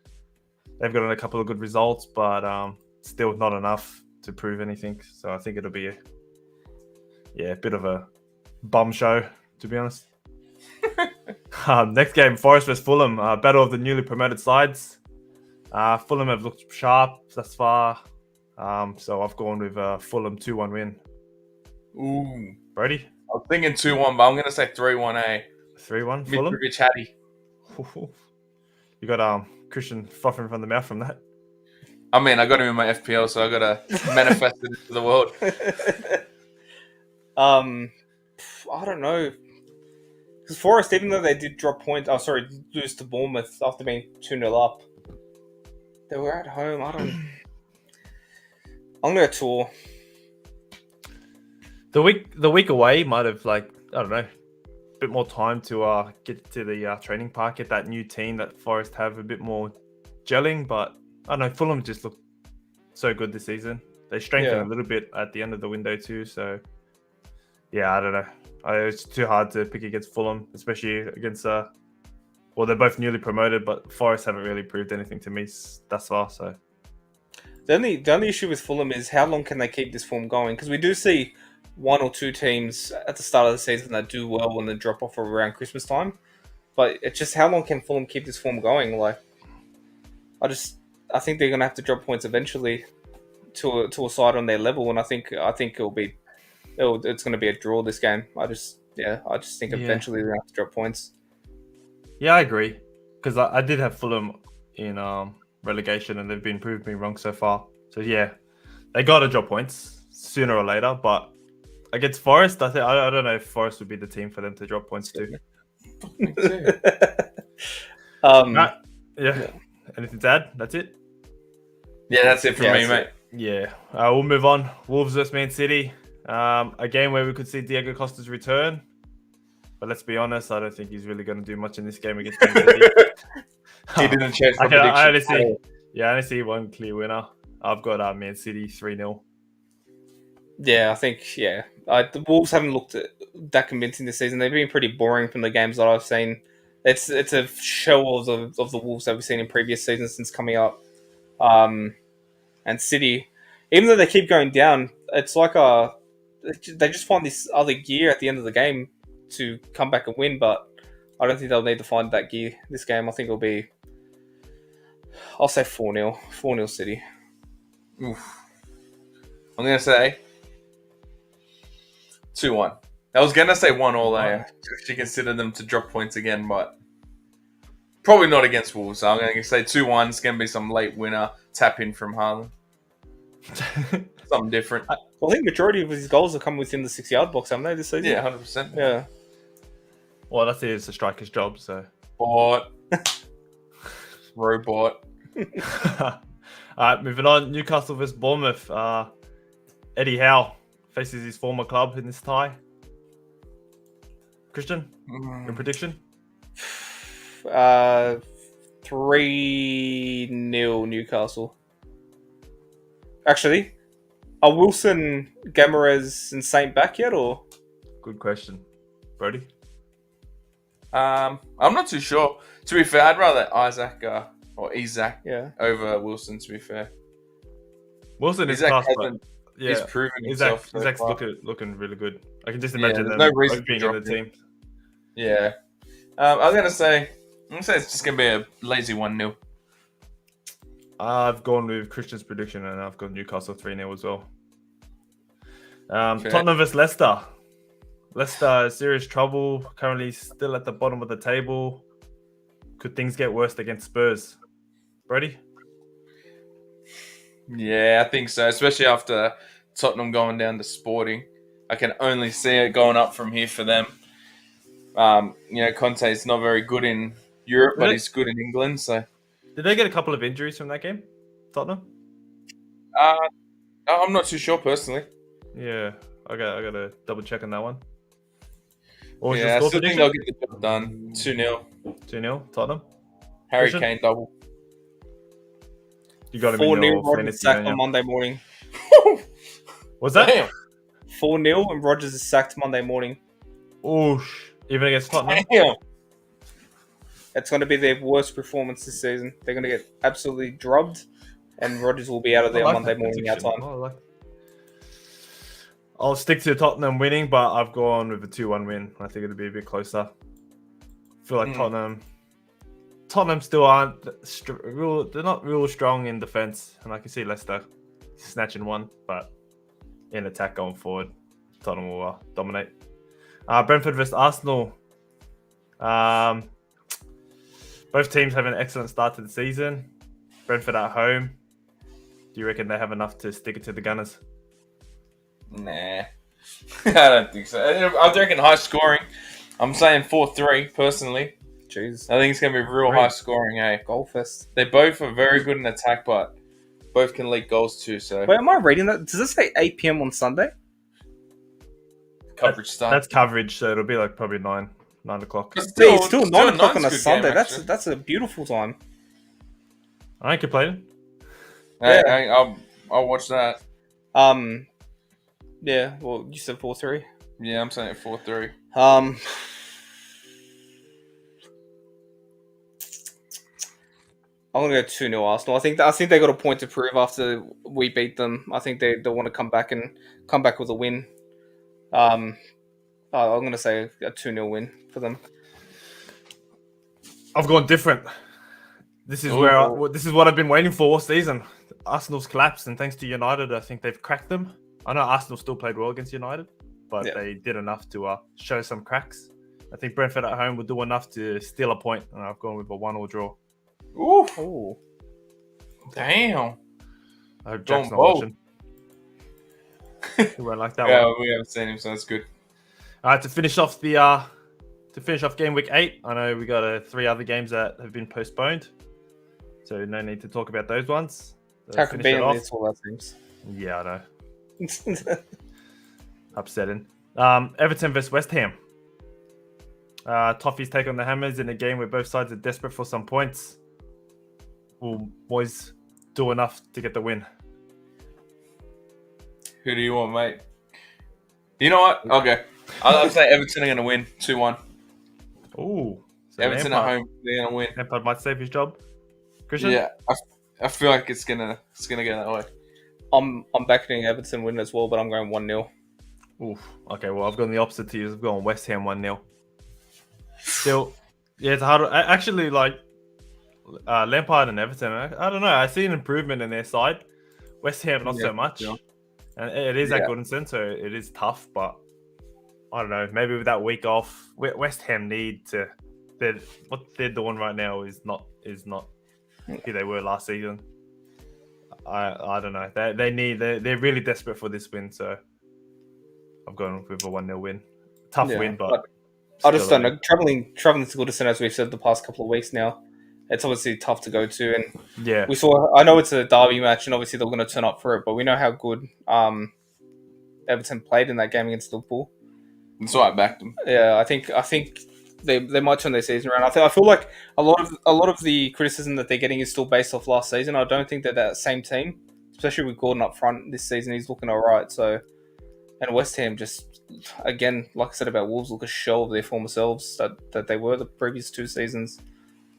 They've gotten a couple of good results, but still not enough to prove anything. So I think it'll be a bit of a bum show, to be honest. Next game, Forest vs Fulham, battle of the newly promoted sides. Fulham have looked sharp thus far, so I've gone with Fulham 2-1 win. Ooh. Brady? I was thinking 2-1, but I'm going to say 3-1, 3-1 Fulham? Mitrovic Hattie. You got Christian frothing from the mouth from that. I mean, I got him in my FPL, so I got to manifest it into the world. I don't know. Because Forest, even though they did lose to Bournemouth after being 2-0 up, they were at home. I'm going to tour. The week away might have, I don't know, a bit more time to get to the training park, get that new team that Forest have a bit more gelling. But I don't know, Fulham just looked so good this season. They strengthened a little bit at the end of the window too. So yeah, I don't know. It's too hard to pick against Fulham, especially against they're both newly promoted, but Forest haven't really proved anything to me thus far. So the only issue with Fulham is how long can they keep this form going? Because we do see one or two teams at the start of the season that do well and then drop off around Christmas time. But it's just how long can Fulham keep this form going? I think they're gonna have to drop points eventually to a side on their level, and I think it's going to be a draw this game. I just think eventually they're going to have to drop points. Yeah, I agree. Because I did have Fulham in relegation, and they've been proving me wrong so far. So yeah, they got to drop points sooner or later. But against Forest, I don't know if Forest would be the team for them to drop points to. Me too. Yeah. Anything to add? That's it? Yeah, that's it for me, mate. Yeah. We'll move on. Wolves vs Man City. A game where we could see Diego Costa's return. But let's be honest, I don't think he's really going to do much in this game against Man City. He didn't change my prediction. I only see one clear winner. I've got Man City 3-0. Yeah, I think, the Wolves haven't looked that convincing this season. They've been pretty boring from the games that I've seen. It's a show of the Wolves that we've seen in previous seasons since coming up. And City, even though they keep going down, it's like they just find this other gear at the end of the game to come back and win, but I don't think they'll need to find that gear this game. I think I'll say 4-0. 4-0 City. Oof. I'm going to say 2-1. I was going to say 1-1 there. She considered them to drop points again, but probably not against Wolves. So I'm going to say 2-1. It's going to be some late winner tap in from Haaland. Something different. I think majority of his goals have come within the 6-yard box, haven't they, this season? Yeah, 100%. Yeah. Well, that's it. It's a striker's job, so. Bot. Robot. All right, moving on. Newcastle vs Bournemouth. Eddie Howe faces his former club in this tie. Christian, your prediction? 3-0 Newcastle. Actually, are Wilson, Gamarez, and Saint back yet, or? Good question. Brody? I'm not too sure. To be fair, I'd rather Isaac over Wilson, to be fair. Wilson is Isaac class, but he's proven himself. Isaac's looking really good. I can just imagine them reason being in the team. Yeah. I'm going to say it's just going to be a lazy 1-0. I've gone with Christian's prediction, and I've got Newcastle 3-0 as well. Okay. Tottenham vs Leicester. Leicester is serious trouble. Currently still at the bottom of the table. Could things get worse against Spurs? Brody? Yeah, I think so. Especially after Tottenham going down to Sporting. I can only see it going up from here for them. Conte is not very good in Europe, but he's good in England. So, did they get a couple of injuries from that game, Tottenham? I'm not too sure personally. Yeah, I got to double check on that one. What was Yeah, I your still score think they'll get the job done. 2-0. 2-0, Tottenham. Harry Christian? Kane double. You got him in 4-0 your Rodgers fantasy, sacked don't you? on Monday morning. What's that? Damn. 4-0 and Rodgers is sacked Monday morning. Oosh. Even against Tottenham? Damn. It's going to be their worst performance this season. They're going to get absolutely drubbed, and Rodgers will be out of there on Monday morning our time. I'll stick to Tottenham winning, but I've gone with a 2-1 win. I think it'll be a bit closer. I feel like Tottenham still aren't they're not real strong in defense, and I can see Leicester snatching one, but in attack going forward, Tottenham will dominate. Brentford versus Arsenal. Both teams have an excellent start to the season. Brentford at home. Do you reckon they have enough to stick it to the Gunners? Nah. I don't think so. I reckon high scoring. I'm saying 4-3 personally. Jeez. I think it's going to be real high scoring, eh? Goal fest. They both are very good in attack, but both can leak goals too. So Wait, am I reading that? Does this say 8 p.m. on Sunday? coverage starts. That's coverage, so it'll be like probably 9 o'clock. It's still 9 o'clock on a Sunday. Game, that's a beautiful time. I ain't complaining. Hey, I'll watch that. Yeah. Well, you said 4-3. Yeah, I'm saying 4-3. I'm gonna go 2-0 Arsenal. I think they got a point to prove after we beat them. I think they want to come back with a win. I'm gonna say a 2-0 win for them. I've gone different. This is this is what I've been waiting for all season. Arsenal's collapsed, and thanks to United, I think they've cracked them. I know Arsenal still played well against United, but they did enough to show some cracks. I think Brentford at home will do enough to steal a point, and I've gone with a 1-1 draw. Ooh. Damn. I hope Jack's not watching. He won't like that one. We haven't seen him, so that's good. All right, to finish off game week 8, I know we got 3 other games that have been postponed, so no need to talk about those ones. How convenient all that seems. Yeah, I know. Upsetting. Everton versus West Ham. Toffees take on the Hammers in a game where both sides are desperate for some points. Will boys do enough to get the win? Who do you want, mate? You know what? Okay. I'll say Everton are going to win 2-1. Ooh. So Everton at home, they're going to win. Lampard might save his job. Christian? Yeah, I feel like it's gonna go that way. I'm backing Everton win as well, but I'm going 1-0. Oof. Okay, well, I've gone the opposite to you. I've gone West Ham 1-0. Still, yeah, it's hard. Actually, like Lampard and Everton, I don't know. I see an improvement in their side. West Ham, not so much. Yeah. And it is at Goodison, so it is tough. But I don't know. Maybe with that week off, West Ham need to. What they're doing right now is not who they were last season. I don't know. They're really desperate for this win. So I've gone with a 1-0 win. Tough win, but I just don't know. Traveling to Goodison, as we've said the past couple of weeks now, it's obviously tough to go to, and we saw. I know it's a derby match, and obviously they're going to turn up for it, but we know how good Everton played in that game against Liverpool. That's why I backed them. Yeah, I think they might turn their season around. I feel like a lot of the criticism that they're getting is still based off last season. I don't think they're that same team, especially with Gordon up front this season. He's looking all right. So, and West Ham just, again, like I said about Wolves, look a shell of their former selves that they were the previous 2 seasons.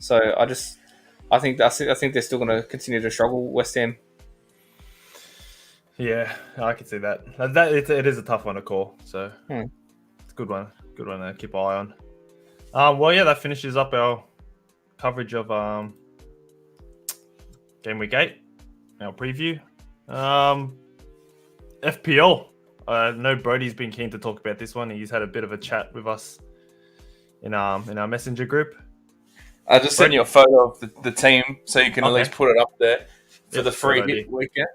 So I think they're still going to continue to struggle, West Ham. Yeah, I can see that. It is a tough one to call. So it's a good one to keep an eye on. Well, yeah, that finishes up our coverage of game week 8, our preview. FPL. I know Brody's been keen to talk about this one. He's had a bit of a chat with us in our messenger group. I just sent you a photo of the team so you can at least put it up there for the free hit weekend.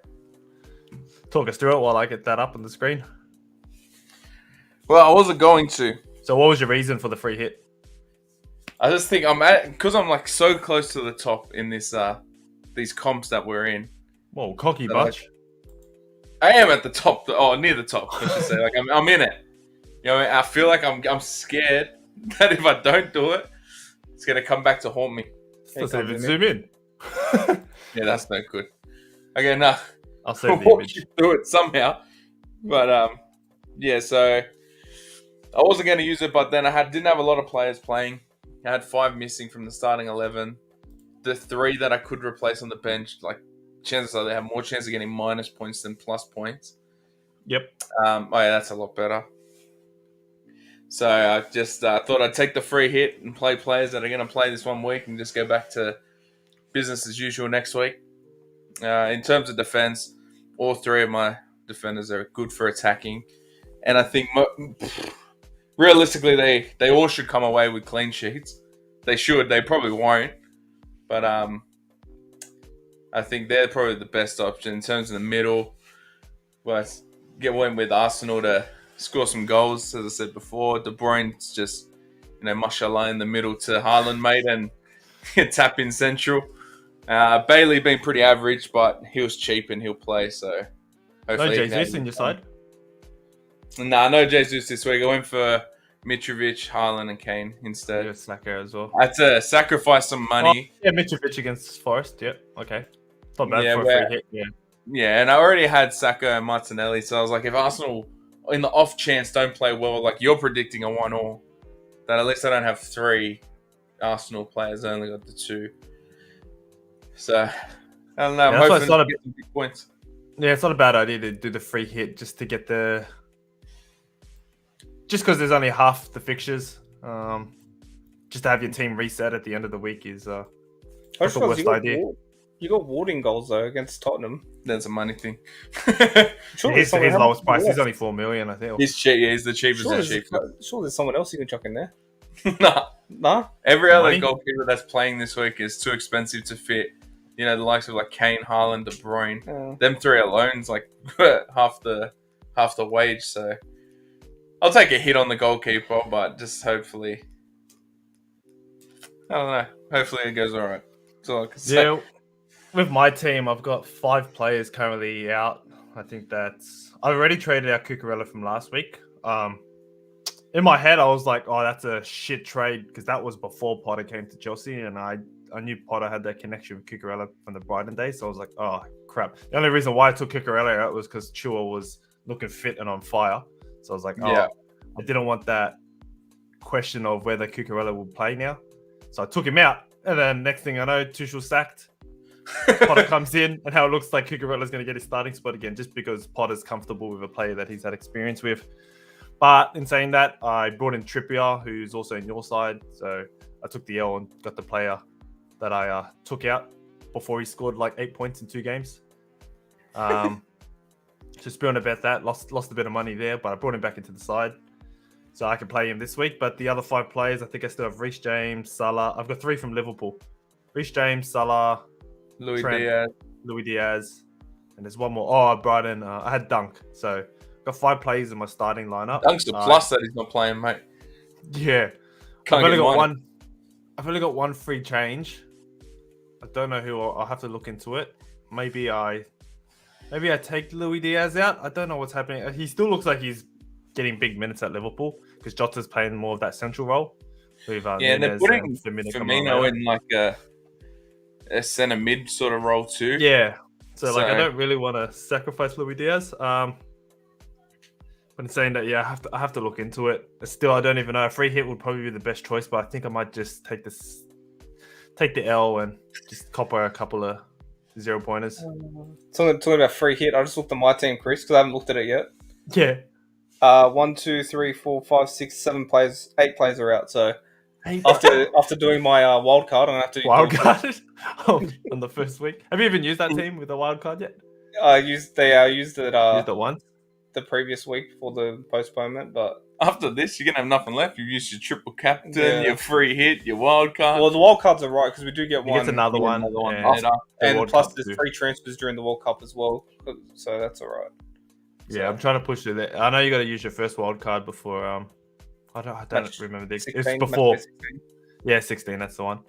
Talk us through it while I get that up on the screen. Well, I wasn't going to. So what was your reason for the free hit? I just think because I'm like so close to the top in this these comps that we're in. Whoa, cocky bunch. I am at the top, near the top. I should say, like I'm in it. You know, I feel like I'm scared that if I don't do it, it's gonna come back to haunt me. Let's even zoom in. Yeah, that's no good. Okay, no, I'll save the walk image. you through it somehow. But yeah, so I wasn't going to use it, but then didn't have a lot of players playing. I had 5 missing from the starting 11. The 3 that I could replace on the bench, like chances are they have more chance of getting minus points than plus points. Yep. Oh yeah, that's a lot better. So I just thought I'd take the free hit and play players that are going to play this 1 week and just go back to business as usual next week. In terms of defense, all 3 of my defenders are good for attacking, and I think realistically they all should come away with clean sheets. They should. They probably won't, but I think they're probably the best option in terms of the middle. Well, went with Arsenal to score some goals, as I said before. De Bruyne's just mashallah in the middle to Haaland, mate, and tap in central. Bailey been pretty average, but he was cheap and he'll play, so hopefully... No Jesus in your side? Nah, no Jesus this week. I went for Mitrovic, Haaland and Kane instead. Yeah, Saka as well. I had to sacrifice some money. Yeah, Mitrovic against Forest, yeah, okay. It's not bad for a free hit, yeah. Yeah, and I already had Saka and Martinelli, so I was like, if Arsenal, in the off chance, don't play well, like you're predicting a 1-1, then at least I don't have 3 Arsenal players. I only got the 2. So, I don't know. I'm hoping to get some big points. Yeah, it's not a bad idea to do the free hit just to get the... Just because there's only half the fixtures. Just to have your team reset at the end of the week is the worst idea. You got Warding goals, though, against Tottenham. That's a money thing. His lowest price is only 4 million, I think. He's cheap. Yeah, he's the cheapest. Sure, there's someone else you can chuck in there. Nah. Every other goalkeeper that's playing this week is too expensive to fit. You know, the likes of like Kane, Haaland, De Bruyne. Them 3 alone's like half the wage. So I'll take a hit on the goalkeeper, but just hopefully, I don't know. Hopefully it goes all right. That's all I can say. Yeah, with my team, I've got 5 players currently out. I think I've already traded out Cucurella from last week. In my head, I was like, oh, that's a shit trade because that was before Potter came to Chelsea, and I knew Potter had that connection with Cucurella from the Brighton days, so I was like, oh, crap. The only reason why I took Cucurella out was because Chua was looking fit and on fire. So I was like, I didn't want that question of whether Cucurella will play now. So I took him out, and then next thing I know, Tuchel sacked. Potter comes in, and how it looks like Cucurella's going to get his starting spot again, just because Potter's comfortable with a player that he's had experience with. But in saying that, I brought in Trippier, who's also in your side. So I took the L and got the player that I took out before he scored like 8 points in 2 games. Just spewing about that, lost a bit of money there, but I brought him back into the side. So I can play him this week. But the other 5 players, I think I still have Reece James, Salah. I've got 3 from Liverpool. Reece James, Salah, Louis Diaz. And there's one more. Oh, Brighton. I had Dunk. So got 5 players in my starting lineup. Dunk's a plus that he's not playing, mate. Yeah. I've only got one free change. I don't know who. I'll have to look into it. Maybe I take Louis Diaz out. I don't know what's happening. He still looks like he's getting big minutes at Liverpool because Jota's playing more of that central role. With, and they're putting Firmino in like a centre mid sort of role too. Yeah. So I don't really want to sacrifice Louis Diaz. But in saying that, yeah, I have to look into it. Still, I don't even know. A free hit would probably be the best choice, but I think I might just take the L and just copper a couple of 0-pointers. Talking about free hit, I just looked at my team, Chris, because I haven't looked at it yet. Yeah. 1, 2, 3, 4, 5, 6, 7 players, 8 players are out. So after doing my wild card, I'm gonna have to wild card on the first week. Have you even used that team with a wild card yet? I used it. Used it once. the previous week for the postponement, but After this, you're gonna have nothing left. You've used your triple captain, Yeah. your free hit, your wild card. well, the World Cups are right because we do get He one. gets another one. Another one. and After. the And World plus, Cup there's too. 3 transfers during the World Cup as well, so that's all right. Yeah, I'm trying to push through that. I know you got to use your first wild card before. I don't Match remember the. 16, It's before. match day 16. Yeah, 16. That's the one.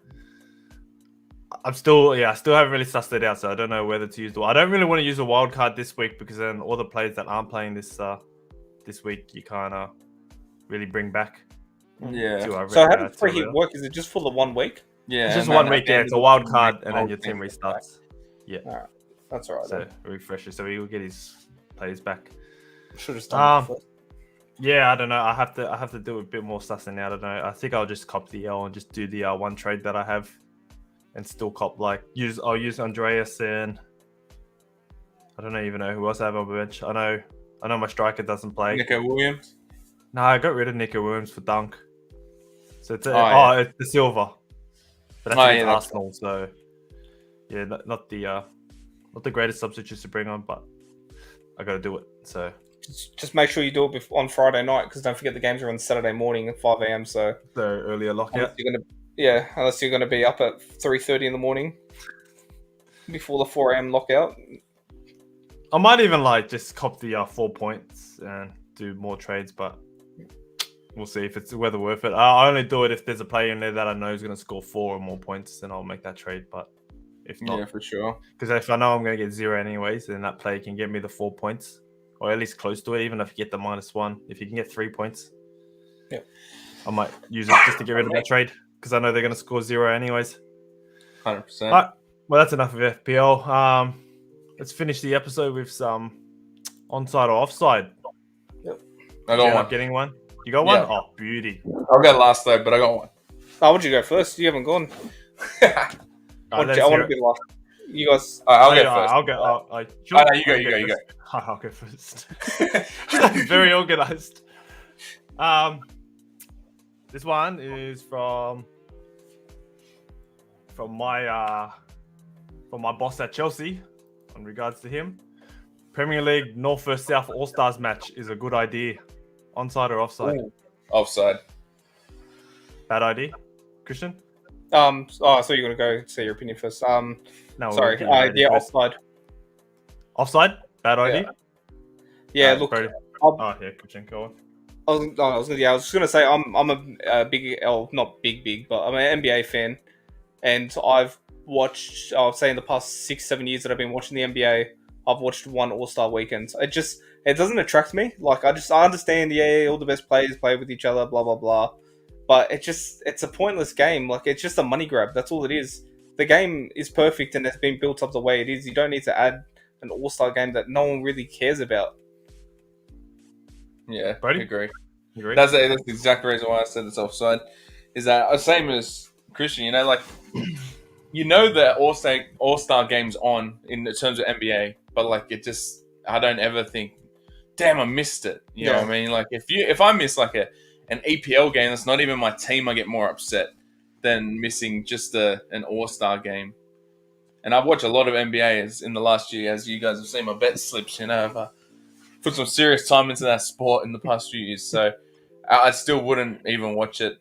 I still haven't really sussed it out, so I don't know whether to use the. I don't really want to use a wild card this week because then all the players that aren't playing this week you kind of really bring back. Yeah. So how does free hit work? Is it just for the 1 week? Yeah. It's just and 1 then week. at the Yeah, end it's of a the wild 1 card, week, and the then your whole team thing is restarts. Yeah. All right, that's all right. So Then. refreshes, so he will get his players back. Should have done it. Yeah, I don't know. I have to do a bit more sussing out. I don't know. I think I'll just cop the L and just do the one trade that I have, and still cop I'll use Andreas and I don't even know who else I have on the bench. I know my striker doesn't play. Nico Williams. No, I got rid of Nico Williams for Dunk. So it's it's the silver, but that's against Arsenal. So yeah, not the greatest substitutes to bring on, but I got to do it. So. Just make sure you do it on Friday night because don't forget the games are on Saturday morning at 5 a.m. So earlier lockout. Unless you're gonna be up at 3:30 in the morning before the 4 a.m. lockout. I might even just cop the 4 points and do more trades, but we'll see if it's whether worth it. I only do it if there's a player in there that I know is going to score 4 or more points, then I'll make that trade. But if not, Yeah, for sure. Because if I know I'm going to get 0 anyways, then that player can get me the 4 points. Or at least close to it, even if you get the -1. If you can get 3 points, I might use it just to get rid of that trade because I know they're going to score 0 anyways. 100%. All right, well, that's enough of FPL. Let's finish the episode with some onside or offside. I got one. Getting one. You got one? Yeah. Oh, beauty. I'll go last though, but I got one. Oh, would you go first? You haven't gone. I want to be last. You guys. I'll go first. I'll go. No, you go. I'll go first. Very organized. This one is from my boss at Chelsea. In regards to him, Premier League North vs South All Stars match is a good idea. Onside or offside? Ooh. Offside. Bad idea, Christian? I thought you were gonna go say your opinion first. No. Sorry. Yeah, offside. Offside? Bad idea. Yeah. Look. Yeah, Christian, go on. I was just gonna say I'm a big not big, but I'm an NBA fan, and I've watched. I'll say in the past 6-7 years that I've been watching the NBA, I've watched one All-Star weekend. It doesn't attract me. I understand. Yeah, all the best players play with each other. Blah blah blah. But it's a pointless game. It's just a money grab. That's all it is. The game is perfect and it's been built up the way it is. You don't need to add an All-Star game that no one really cares about. Yeah, Brady? I agree. You agree? That's the exact reason why I said it's offside. Is that same as Christian? The All-Star game's on in terms of NBA, but I don't ever think, damn, I missed it. You know what I mean? If I miss an EPL game that's not even my team, I get more upset than missing just an All-Star game. And I've watched a lot of NBA in the last year, as you guys have seen my bet slips. I've put some serious time into that sport in the past few years. So I still wouldn't even watch it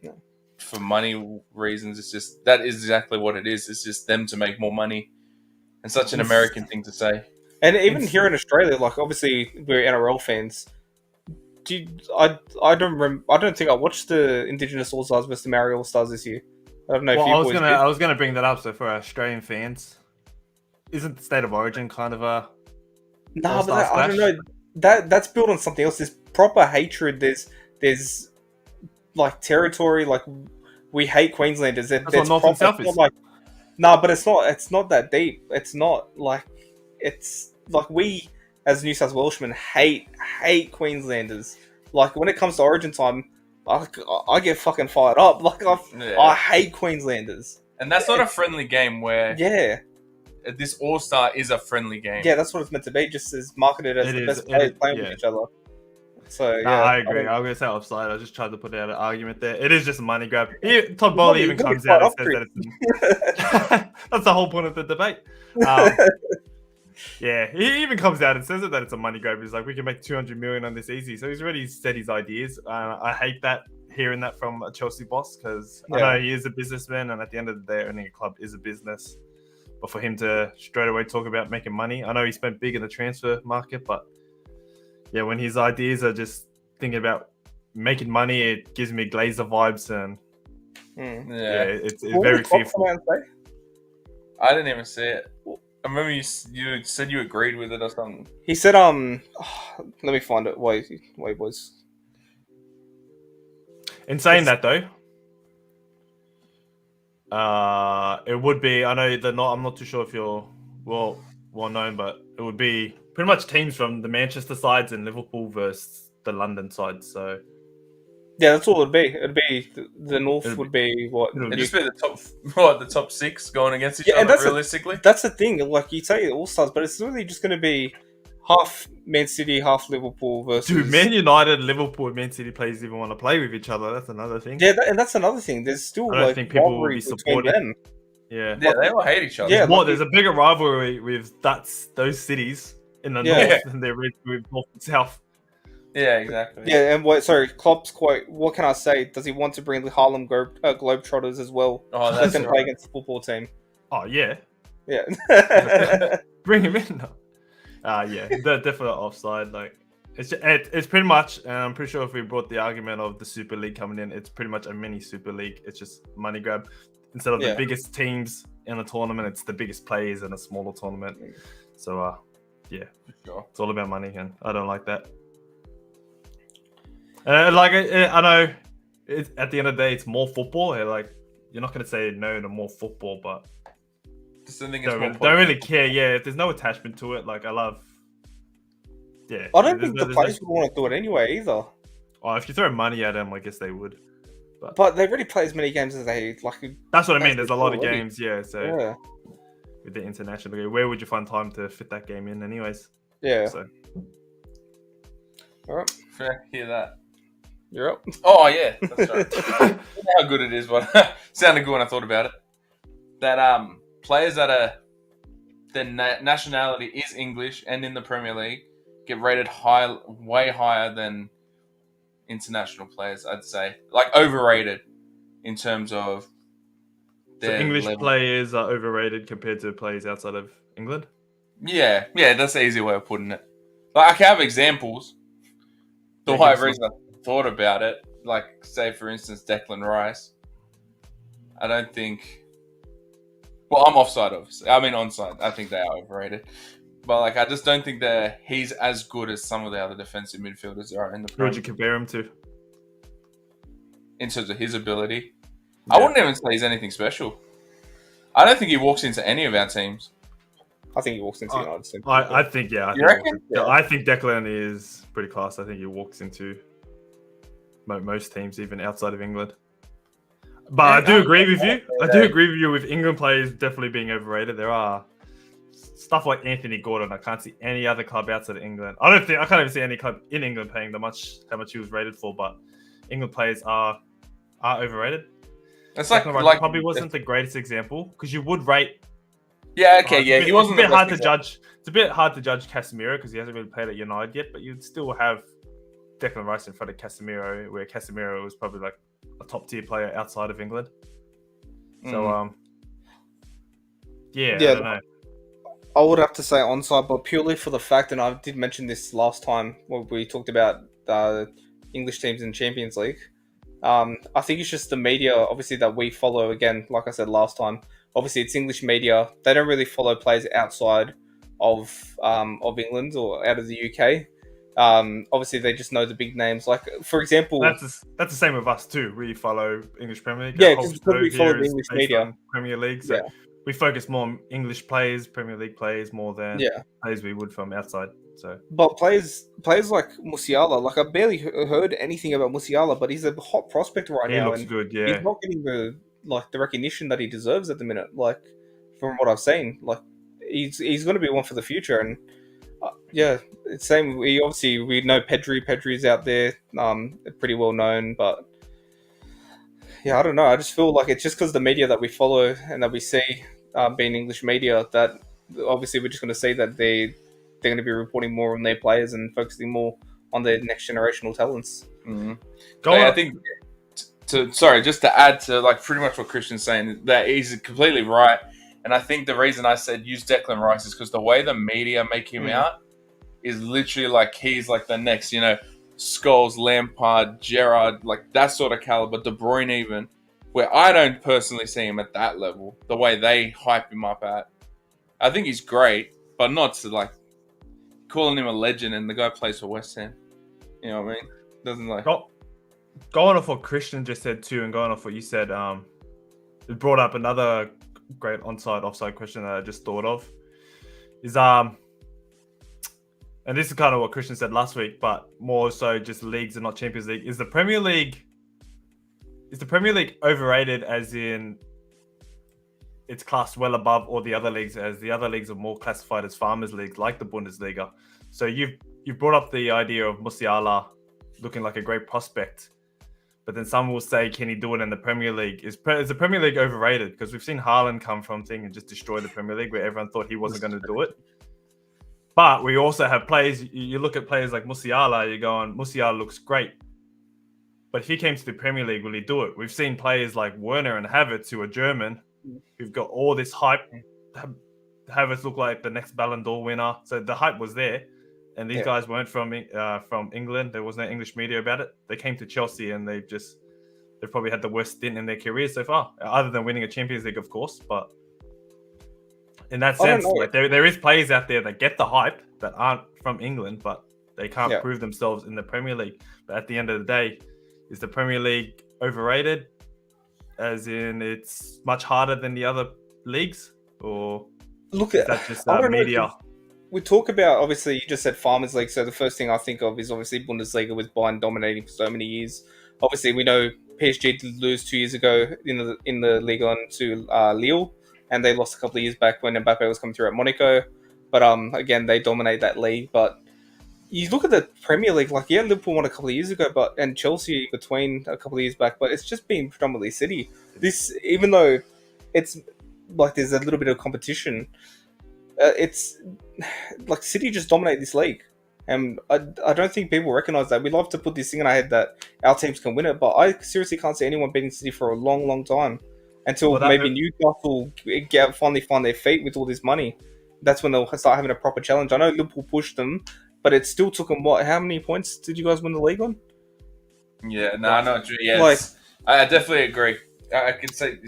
for money reasons. It's just that is exactly what it is. It's just them to make more money, and such an American thing to say. And even here in Australia, obviously we're NRL fans. I don't think I watched the Indigenous All Stars versus the Maori All Stars this year. I don't know if you boys did. I was gonna bring that up. So for Australian fans, isn't the State of Origin kind of a but I don't know. That's built on something else. There's proper hatred. There's territory. We hate Queenslanders. That's what North and South is. But it's not that deep. It's not we as New South Welshmen hate Queenslanders. When it comes to Origin time, I get fucking fired up. I hate Queenslanders. And that's not a friendly game where this All-Star is a friendly game. Yeah, that's what it's meant to be. Just as marketed as the best players playing with each other. So I agree. I'm gonna say offside. I just tried to put out an argument there. It is just a money grab. Todd Bowley even comes out and says that it's. That's the whole point of the debate. Yeah, he even comes out and says that it's a money grab. He's like, we can make 200 million on this easy. So he's already said his ideas. I hate that, hearing that from a Chelsea boss, because I know he is a businessman, and at the end of the day, owning a club is a business. But for him to straight away talk about making money, I know he spent big in the transfer market, but yeah, when his ideas are just thinking about making money, it gives me Glazer vibes, and it's very fearful. I didn't even see it. I remember you said you agreed with it or something. He said, let me find it. Wait, boys. In saying that, though, it would be, I know they're not, I'm not too sure if you're well known, but it would be pretty much teams from the Manchester sides and Liverpool versus the London side. So yeah, that's all it'd be. It'd be the North would be what? It'd just be the top 6 going against each other, realistically. That's the thing. Like, you say All Stars, but it's really just going to be half Man City, half Liverpool versus. Dude, Man United, Liverpool, and Man City players even want to play with each other. That's another thing. Yeah, and that's another thing. There's still I don't think people will be supporting them. Yeah, they all hate each other. Yeah, there's a bigger rivalry with those cities in the north than there is with north and south. Yeah, exactly. Yeah, and Klopp's quote, what can I say? Does he want to bring the Harlem Globetrotters as well? Oh, that's right. Play against the football team. Oh, yeah. Yeah. Bring him in. Yeah, definitely offside. Like, it's pretty much, and I'm pretty sure if we brought the argument of the Super League coming in, it's pretty much a mini Super League. It's just money grab. Instead of the biggest teams in a tournament, it's the biggest players in a smaller tournament. So, yeah, sure. It's all about money, and I don't like that. I know at the end of the day, it's more football. Like, you're not going to say no to more football, but don't really care. Yeah, if there's no attachment to it, like, I love. Yeah, I don't think the players would want to do it anyway either. Oh, if you throw money at them, I guess they would. But they really play as many games as they like. That's what I mean. There's a lot of games, So with the international game, where would you find time to fit that game in, anyways? Yeah. So. All right. Fair. Hear that. You're up. Oh yeah, that's right. How good it is, but sounded good when I thought about it. That players that are their nationality is English and in the Premier League get rated way higher than international players. I'd say, like, overrated in terms of their English level. Players are overrated compared to players outside of England. Yeah, that's the easy way of putting it. Like, I can have examples. The whole reason I thought about it, like, say for instance Declan Rice, I don't think. Well, I'm offside, obviously. I mean onside. I think they are overrated, but like, I just don't think that he's as good as some of the other defensive midfielders are in the Premier. Who would you compare him to? In terms of his ability, I wouldn't even say he's anything special. I don't think he walks into any of our teams. I think he walks into United team. I think, yeah. You reckon? I think Declan is pretty class. I think he walks into most teams, even outside of England. But I do agree with you. I do agree with you with England players definitely being overrated. There are stuff like Anthony Gordon. I can't see any other club outside of England. I can't even see any club in England paying how much he was rated for. But England players are overrated. It's probably wasn't the greatest example, because you would rate. Yeah, okay, he wasn't. It's a bit hard to judge. It's a bit hard to judge Casemiro because he hasn't really played at United yet. But you'd still have Declan Rice in front of Casemiro, where Casemiro was probably like a top tier player outside of England. So, I don't know. I would have to say onside, but purely for the fact, and I did mention this last time when we talked about English teams in Champions League. I think it's just the media, obviously, that we follow. Again, like I said last time, obviously it's English media. They don't really follow players outside of England or out of the UK. Obviously, they just know the big names. Like, for example, that's the same with us too. We follow English Premier League. Yeah, because we follow the English media, Premier League. So we focus more on English players, Premier League players, more than players we would from outside. So, but players like Musiala, like, I barely heard anything about Musiala, but he's a hot prospect now. He looks good. Yeah, he's not getting the recognition that he deserves at the minute. Like, from what I've seen, like, he's going to be one for the future. And it's same. We know Pedri. Pedri's out there, pretty well known. But yeah, I don't know. I just feel like it's just because the media that we follow and that we see, being English media, that obviously we're just going to see that they're going to be reporting more on their players and focusing more on their next generational talents. I think just to add to like pretty much what Christian's saying, that he's completely right. And I think the reason I said use Declan Rice is because the way the media make him out is literally like he's like the next, Scholes, Lampard, Gerrard, like that sort of caliber, De Bruyne even, where I don't personally see him at that level, the way they hype him up at. I think he's great, but not to like calling him a legend and the guy plays for West Ham. You know what I mean? Doesn't like... Going off what Christian just said too, and going off what you said, it brought up another great offside question that I just thought of. Is and this is kind of what Christian said last week, but more so just leagues and not Champions League. Is the Premier League overrated, as in it's classed well above all the other leagues, as the other leagues are more classified as farmers leagues like the Bundesliga? So you've brought up the idea of Musiala looking like a great prospect, but then some will say, can he do it in the Premier League? Is the Premier League overrated? Because we've seen Haaland come from thing and just destroy the Premier League, where everyone thought he wasn't going to do it. But we also have players, you look at players like Musiala, you're going, Musiala looks great. But if he came to the Premier League, will he do it? We've seen players like Werner and Havertz, who are German, who've got all this hype. Havertz looked like the next Ballon d'Or winner. So the hype was there. And these guys weren't from England. There was no English media about it. They came to Chelsea and they've probably had the worst stint in their careers so far, other than winning a Champions League, of course. But in that sense, like, there is players out there that get the hype that aren't from England, but they can't prove themselves in the Premier League. But at the end of the day, is the Premier League overrated? As in, it's much harder than the other leagues? Or is that just media? We talk about, obviously, you just said Farmers League, so the first thing I think of is obviously Bundesliga, with Bayern dominating for so many years. Obviously, we know PSG did lose 2 years ago in the Ligue 1 to Lille, and they lost a couple of years back when Mbappe was coming through at Monaco. But again, they dominate that league. But you look at the Premier League, like, Liverpool won a couple of years ago, and Chelsea between a couple of years back, but it's just been predominantly City. Even though it's like there's a little bit of competition, it's like City just dominate this league, and I don't think people recognize that. We love to put this thing in our head that our teams can win it, but I seriously can't see anyone beating City for a long, long time until maybe Newcastle finally find their feet with all this money. That's when they'll start having a proper challenge. I know Liverpool pushed them, but it still took them how many points did you guys win the league on? Yeah, no, like, I definitely agree. I can say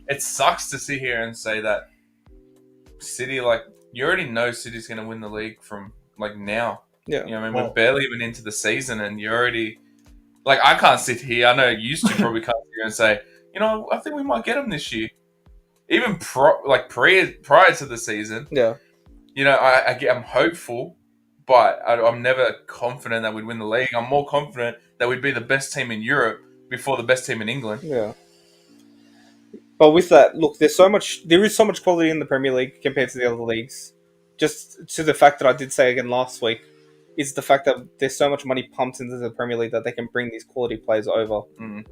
it sucks to sit here and say that City, like, you already know City's going to win the league from, like, now. Yeah. You know what I mean? We're barely even into the season, and you're already... Like, I can't sit here. I know you used to probably can't sit here and say, I think we might get them this year. Even prior to the season. Yeah. I'm hopeful, but I'm never confident that we'd win the league. I'm more confident that we'd be the best team in Europe before the best team in England. Yeah. But with that, look, there is so much quality in the Premier League compared to the other leagues. Just to the fact that I did say again last week, is the fact that there's so much money pumped into the Premier League that they can bring these quality players over.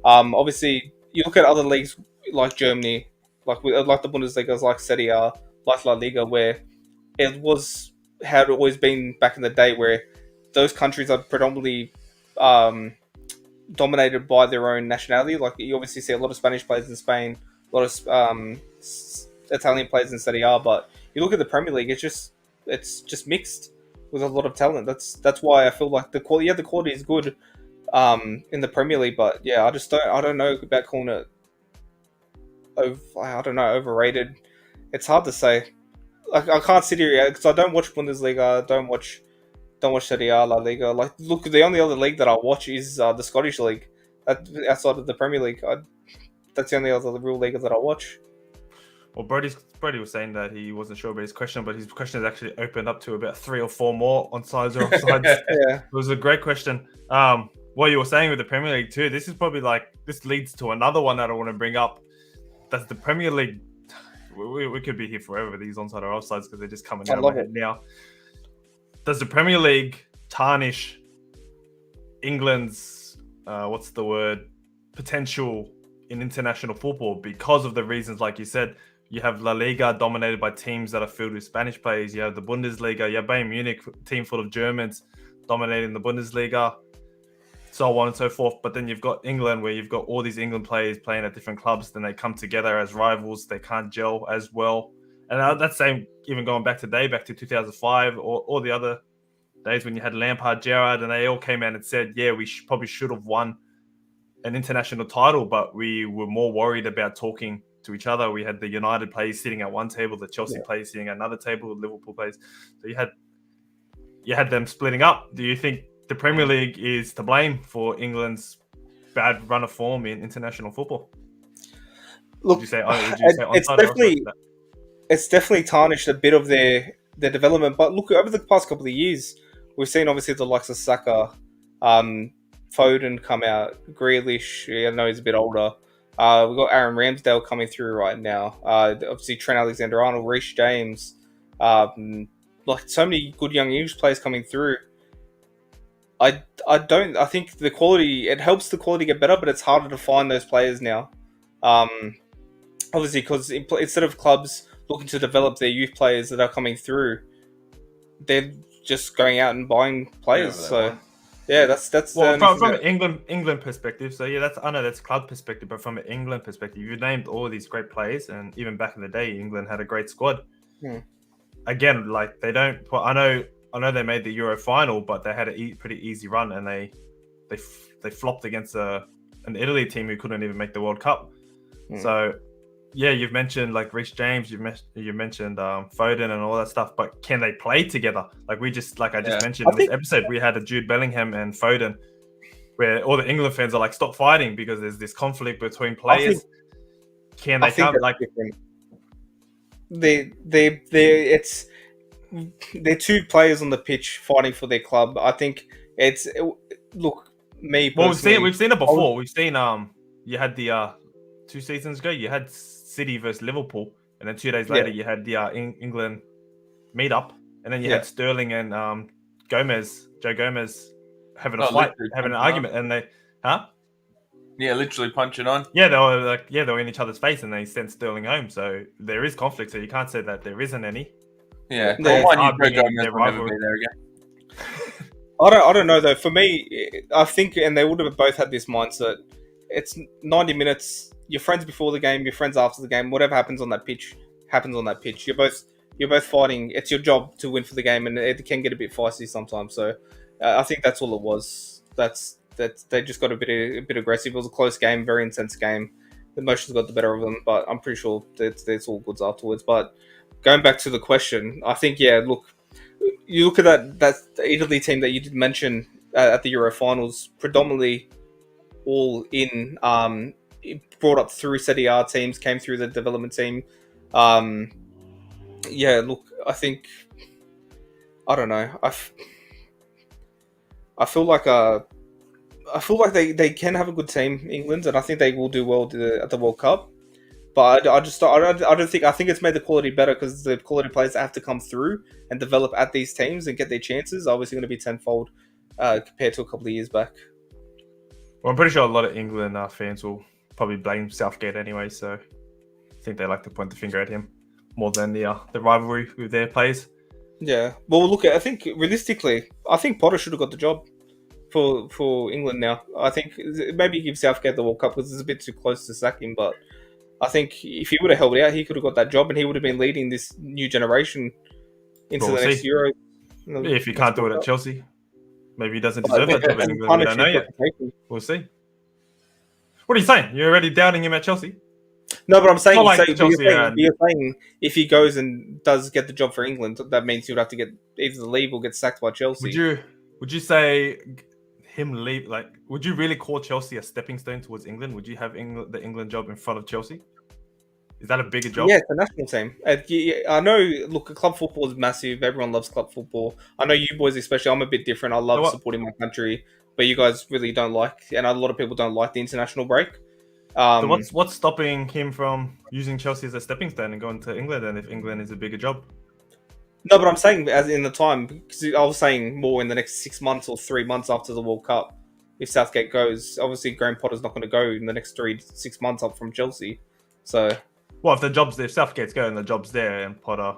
Obviously, you look at other leagues like Germany, like the Bundesliga, like Serie A, like La Liga, where it had always been back in the day, where those countries are predominantly dominated by their own nationality. Like, you obviously see a lot of Spanish players in Spain, a lot of Italian players in Serie A, but you look at the Premier League, it's just mixed with a lot of talent. That's why I feel like the quality is good in the Premier League, but I don't know about calling it overrated. It's hard to say. I can't sit here because I don't watch Bundesliga, don't watch Serie A, La Liga. Like, look, the only other league that I watch is the Scottish League, outside of the Premier League. That's the only other real league that I watch. Well, Brody was saying that he wasn't sure about his question, but his question has actually opened up to about 3 or 4 more onsides or offsides. Yeah. It was a great question. What you were saying with the Premier League too, this leads to another one that I want to bring up. Does the Premier League... We could be here forever with these onside or offsides because they're just coming out of my head now. Does the Premier League tarnish England's potential in international football because of the reasons like you said? You have La Liga dominated by teams that are filled with Spanish players. You have the Bundesliga. You have Bayern Munich, team full of Germans dominating the Bundesliga, so on and so forth. But then you've got England, where you've got all these England players playing at different clubs. Then they come together as rivals. They can't gel as well. And that's same even going back to 2005 or the other days when you had Lampard, Gerrard, and they all came out and said, yeah, we probably should have won an international title, but we were more worried about talking to each other. We had the United players sitting at one table, the Chelsea players sitting at another table, the Liverpool players. So you had them splitting up. Do you think the Premier League is to blame for England's bad run of form in international football? Look, would you say it's definitely tarnished a bit of their development. But look, over the past couple of years, we've seen obviously the likes of Saka, Foden come out, Grealish. I know he's a bit older. We've got Aaron Ramsdale coming through right now. Obviously Trent Alexander-Arnold, Reece James, like so many good young English players coming through. I think the quality, it helps the quality get better, but it's harder to find those players now. Obviously, because instead of clubs looking to develop their youth players that are coming through, they're just going out and buying players. So, yeah, that's well, from an England perspective. So yeah, I know that's club perspective, but from an England perspective, you named all these great players, and even back in the day, England had a great squad. Again, like they don't. Well, I know they made the Euro final, but they had a pretty easy run, and they flopped against an Italy team who couldn't even make the World Cup. So. Yeah, you've mentioned like Reece James, you've mentioned Foden and all that stuff, but can they play together? Like I just mentioned in this episode, we had a Jude Bellingham and Foden, where all the England fans are like, stop fighting because there's this conflict between players. Can they come like they're two players on the pitch fighting for their club. I think me. Well, we've seen it before. We've seen you had the 2 seasons ago, you had City versus Liverpool, and then 2 days later you had the England meetup, and then you had Sterling and Joe Gomez having a fight, having an argument, and they, literally punching on. Yeah, they were in each other's face, and they sent Sterling home. So there is conflict. So you can't say that there isn't any. Yeah, Joe Gomez will never be there again. I don't know though. For me, I think, and they would have both had this mindset. It's 90 minutes. You're friends before the game. You're friends after the game. Whatever happens on that pitch happens on that pitch. You're both fighting. It's your job to win for the game, and it can get a bit feisty sometimes. So I think that's all it was. That's they just got a bit aggressive. It was a close game, very intense game. The emotions got the better of them, but I'm pretty sure it's all goods afterwards. But going back to the question, I think look, you look at that Italy team that you did mention at the Euro finals, predominantly all in brought up through Serie A teams, came through the development team. Look, I think, I don't know. I feel like they can have a good team, England, and I think they will do well at the World Cup. But I think it's made the quality better because the quality players that have to come through and develop at these teams and get their chances are obviously going to be tenfold compared to a couple of years back. Well, I'm pretty sure a lot of England fans will probably blame Southgate anyway, so I think they like to point the finger at him more than the rivalry with their players. Yeah. Well, look, I think realistically, Potter should have got the job for England now. I think maybe give Southgate the World Cup because it's a bit too close to sack him, but I think if he would have held out, he could have got that job and he would have been leading this new generation into the next Euro. If he can't do it at Chelsea, maybe he doesn't deserve that job in England. We don't know yet. We'll see. What are you saying? You're already doubting him at Chelsea? No, but I'm saying, you're saying if he goes and does get the job for England, that means he would have to get either leave or get sacked by Chelsea. Would you say him leave? Like, would you really call Chelsea a stepping stone towards England? Would you have the England job in front of Chelsea? Is that a bigger job? Yeah, it's a national team. I know. Look, club football is massive. Everyone loves club football. I know you boys, especially. I'm a bit different. I love supporting my country, but you guys really don't like, and a lot of people don't like the international break. So what's stopping him from using Chelsea as a stepping stone and going to England? And if England is a bigger job? No, but I'm saying as in the time, because I was saying more in the next 6 months or 3 months after the World Cup. If Southgate goes, obviously Graham Potter's not going to go in the next 3 to 6 months up from Chelsea. So Well, if Southgate's going, the job's there, and Potter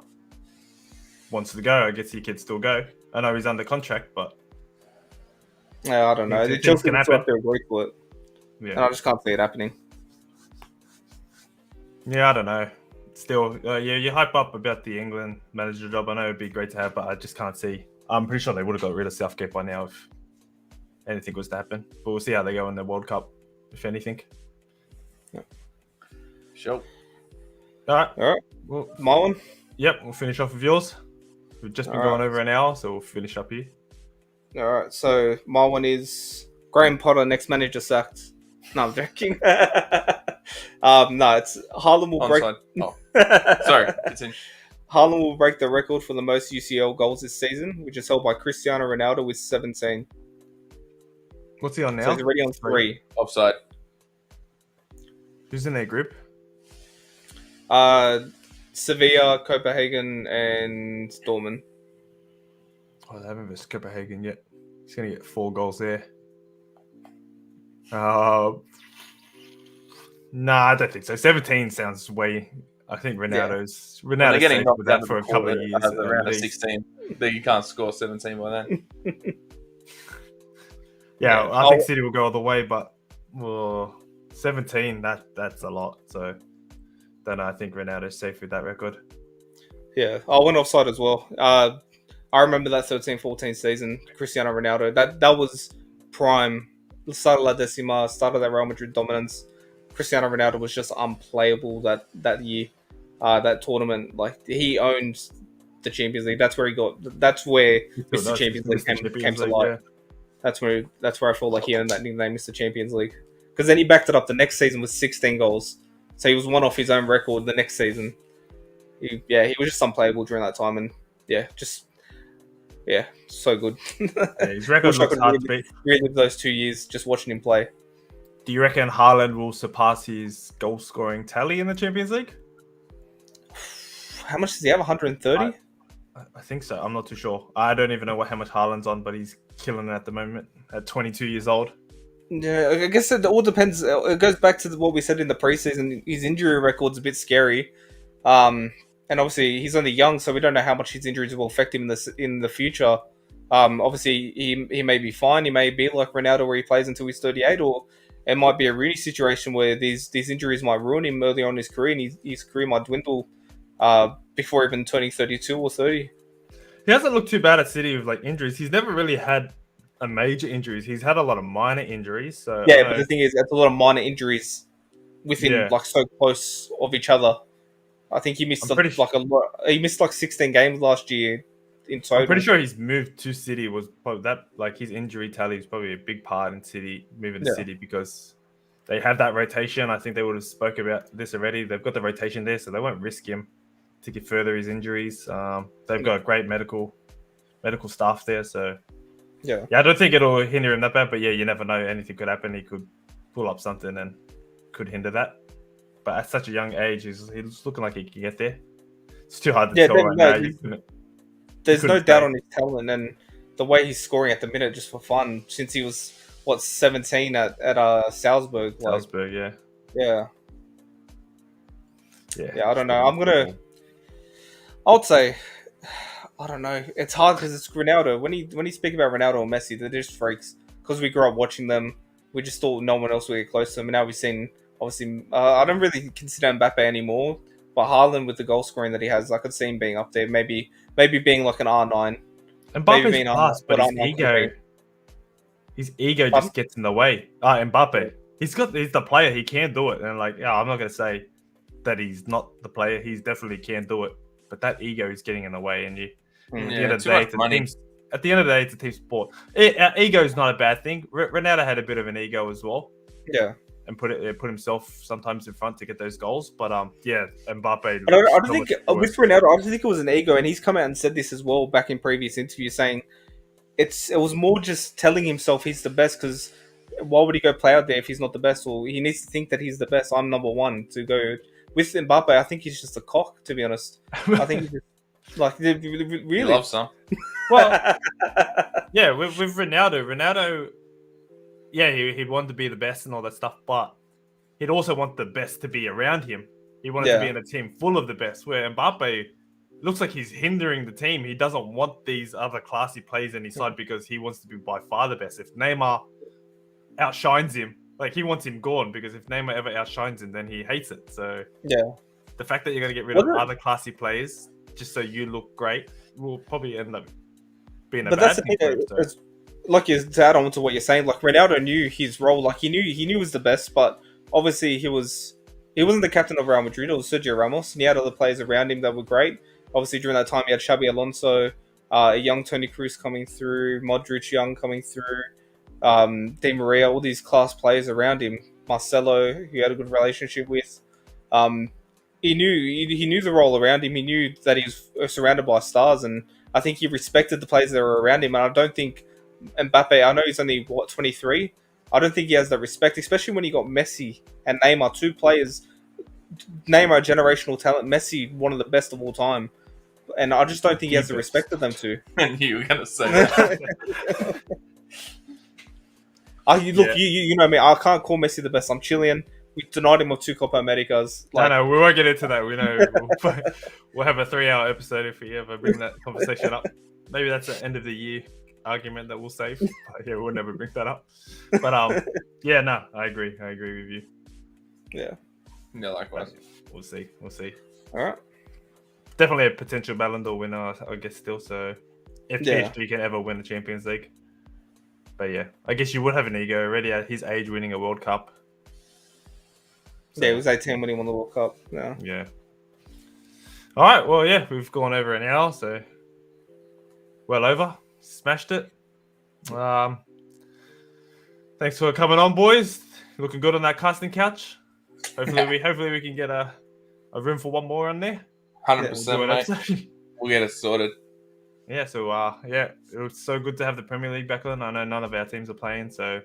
wants to go, I guess he could still go. I know he's under contract, but Yeah, I don't know. The things Chelsea can will still have happen. to agree to it, and Yeah, I just can't see it happening. yeah, I don't know. Still, you hype up about the England manager job. I know it'd be great to have, but I just can't see. I'm pretty sure they would have got rid of Southgate by now if anything was to happen. But we'll see how they go in the World Cup, if anything. Sure. All right. All right, Well, my one. yep, we'll finish off with yours. We've just been All going right. over an hour, so we'll finish up here. All right, so my one is Graham Potter, next manager sacked. No, I'm joking. No, it's Haaland will break. Onside. Oh, sorry. Continue. Haaland will break the record for the most UCL goals this season, which is held by Cristiano Ronaldo with 17. What's he on now? So he's already on 3. Offside. Who's in their group? Sevilla, Copenhagen, and Dortmund. Oh, they haven't versus Copenhagen yet. He's going to get 4 goals there. Nah, I don't think so. 17 sounds way. I think Ronaldo's They're getting safe knocked with out that for a the couple of quarter, years. around at the least. 16. Then you can't score 17 by then. Yeah, Yeah, I think City will go all the way, but 17, that's a lot. So don't know. I think Ronaldo's safe with that record. Yeah, I went offside as well. I remember that 13-14 season, Cristiano Ronaldo. That was prime. Start of La Decima, start of that Real Madrid dominance. Cristiano Ronaldo was just unplayable that year. That tournament, like he owned the Champions League. That's where he got. That's where Mr. Champions League came to life. That's where I feel like he earned that nickname, Mr. Champions League. Because then he backed it up the next season with 16 goals. So he was one off his own record the next season. He was just unplayable during that time, and so good. Yeah, his record Wish I looks could hard to beat. relive those 2 years just watching him play. Do you reckon Haaland will surpass his goal scoring tally in the Champions League? How much does he have? 130? I think so. I'm not too sure. I don't even know how much Haaland's on, but he's killing it at the moment at 22 years old. Yeah, I guess it all depends. It goes back to what we said in the preseason. His injury record's a bit scary. And obviously he's only young, so we don't know how much his injuries will affect him in the future. Obviously he may be fine. He may be like Ronaldo, where he plays until he's 38, or it might be a Rooney situation where these injuries might ruin him early on in his career, and his career might dwindle before even turning 32 or 30. He hasn't looked too bad at City with like injuries. He's never really had a major injuries. He's had a lot of minor injuries. So Yeah, but the thing is, it's a lot of minor injuries within like so close of each other. I think he missed like a lot. He missed like 16 games last year in total. I'm pretty sure his move to City was probably that. Like his injury tally is probably a big part in City moving to City, because they have that rotation. I think they would have spoke about this already. They've got the rotation there, so they won't risk him to get further his injuries. They've got a great medical staff there, so yeah, I don't think it'll hinder him that bad. But yeah, you never know. Anything could happen. He could pull up something and could hinder that. But at such a young age, he's looking like he can get there. It's too hard to tell right now. There's no doubt on his talent and the way he's scoring at the minute just for fun, since he was 17 at Salzburg. Salzburg, yeah. I don't know. I'd say, I don't know. It's hard because it's Ronaldo. When you speak about Ronaldo or Messi, they're just freaks. Because we grew up watching them, we just thought no one else would get close to them. And now we've seen, obviously, I don't really consider Mbappe anymore. But Haaland, with the goal scoring that he has, I could see him being up there. Maybe being like an R9. Mbappe's fast, but his ego just gets in the way. Mbappe. He's the player. He can do it. And I'm not going to say that he's not the player. He's definitely can do it. But that ego is getting in the way. And at the end of the day, it's a team sport. Ego is not a bad thing. Ronaldo had a bit of an ego as well. Yeah. And put himself sometimes in front to get those goals. But Mbappe. I don't think with Ronaldo, I don't think it was an ego, and he's come out and said this as well back in previous interviews, saying it was more just telling himself he's the best. Because why would he go play out there if he's not the best? Or he needs to think that he's the best. I'm number one to go with Mbappe. I think he's just a cock, to be honest. I think he's just, really. He loves some. Well, yeah, with Ronaldo. Yeah, he'd want to be the best and all that stuff, but he'd also want the best to be around him. He wanted to be in a team full of the best. Where Mbappe looks like he's hindering the team. He doesn't want these other classy players in his side because he wants to be by far the best. If Neymar outshines him, like he wants him gone, because if Neymar ever outshines him, then he hates it. So the fact that you're going to get rid of other classy players just so you look great will probably end up being a bad thing for him. So. Like, to add on to what you're saying, like Ronaldo knew his role. Like he knew he was the best, but obviously he wasn't the captain of Real Madrid. It was Sergio Ramos, and he had other players around him that were great. Obviously, during that time, he had Xabi Alonso, a young Toni Kroos coming through, Modric young coming through, Di Maria, all these class players around him. Marcelo, who he had a good relationship with. He knew the role around him. He knew that he was surrounded by stars, and I think he respected the players that were around him. And I don't think Mbappe, I know he's only 23. I don't think he has that respect, especially when he got Messi and Neymar, two players. Neymar, a generational talent. Messi, one of the best of all time. And I just don't think he has the respect of them two. And you were going to say that. You know me. I can't call Messi the best. I'm Chilean. We denied him of 2 Copa Americas. No, we won't get into that. We know we'll have a 3-hour episode if we ever bring that conversation up. Maybe that's the end of the year argument that we'll save. But yeah, we'll never bring that up. But I agree. I agree with you. Yeah. Yeah, likewise. We'll see. All right. Definitely a potential Ballon d'Or winner, I guess, still. So if PSG can ever win the Champions League. But yeah, I guess you would have an ego already at his age winning a World Cup. So, yeah, he was 18 when he won the World Cup. Yeah. All right. Well, yeah, we've gone over an hour, so well over. Smashed it. Thanks for coming on, boys. Looking good on that casting couch. Hopefully we can get a room for one more on there. 100%, mate. We'll get it sorted. Yeah, so it was so good to have the Premier League back on. I know none of our teams are playing, so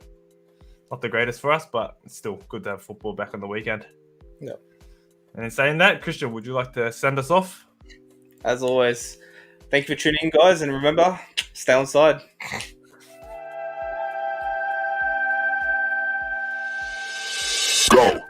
not the greatest for us, but it's still good to have football back on the weekend. Yeah. And in saying that, Christian, would you like to send us off? As always, thank you for tuning in, guys, and remember, stay onside. Go.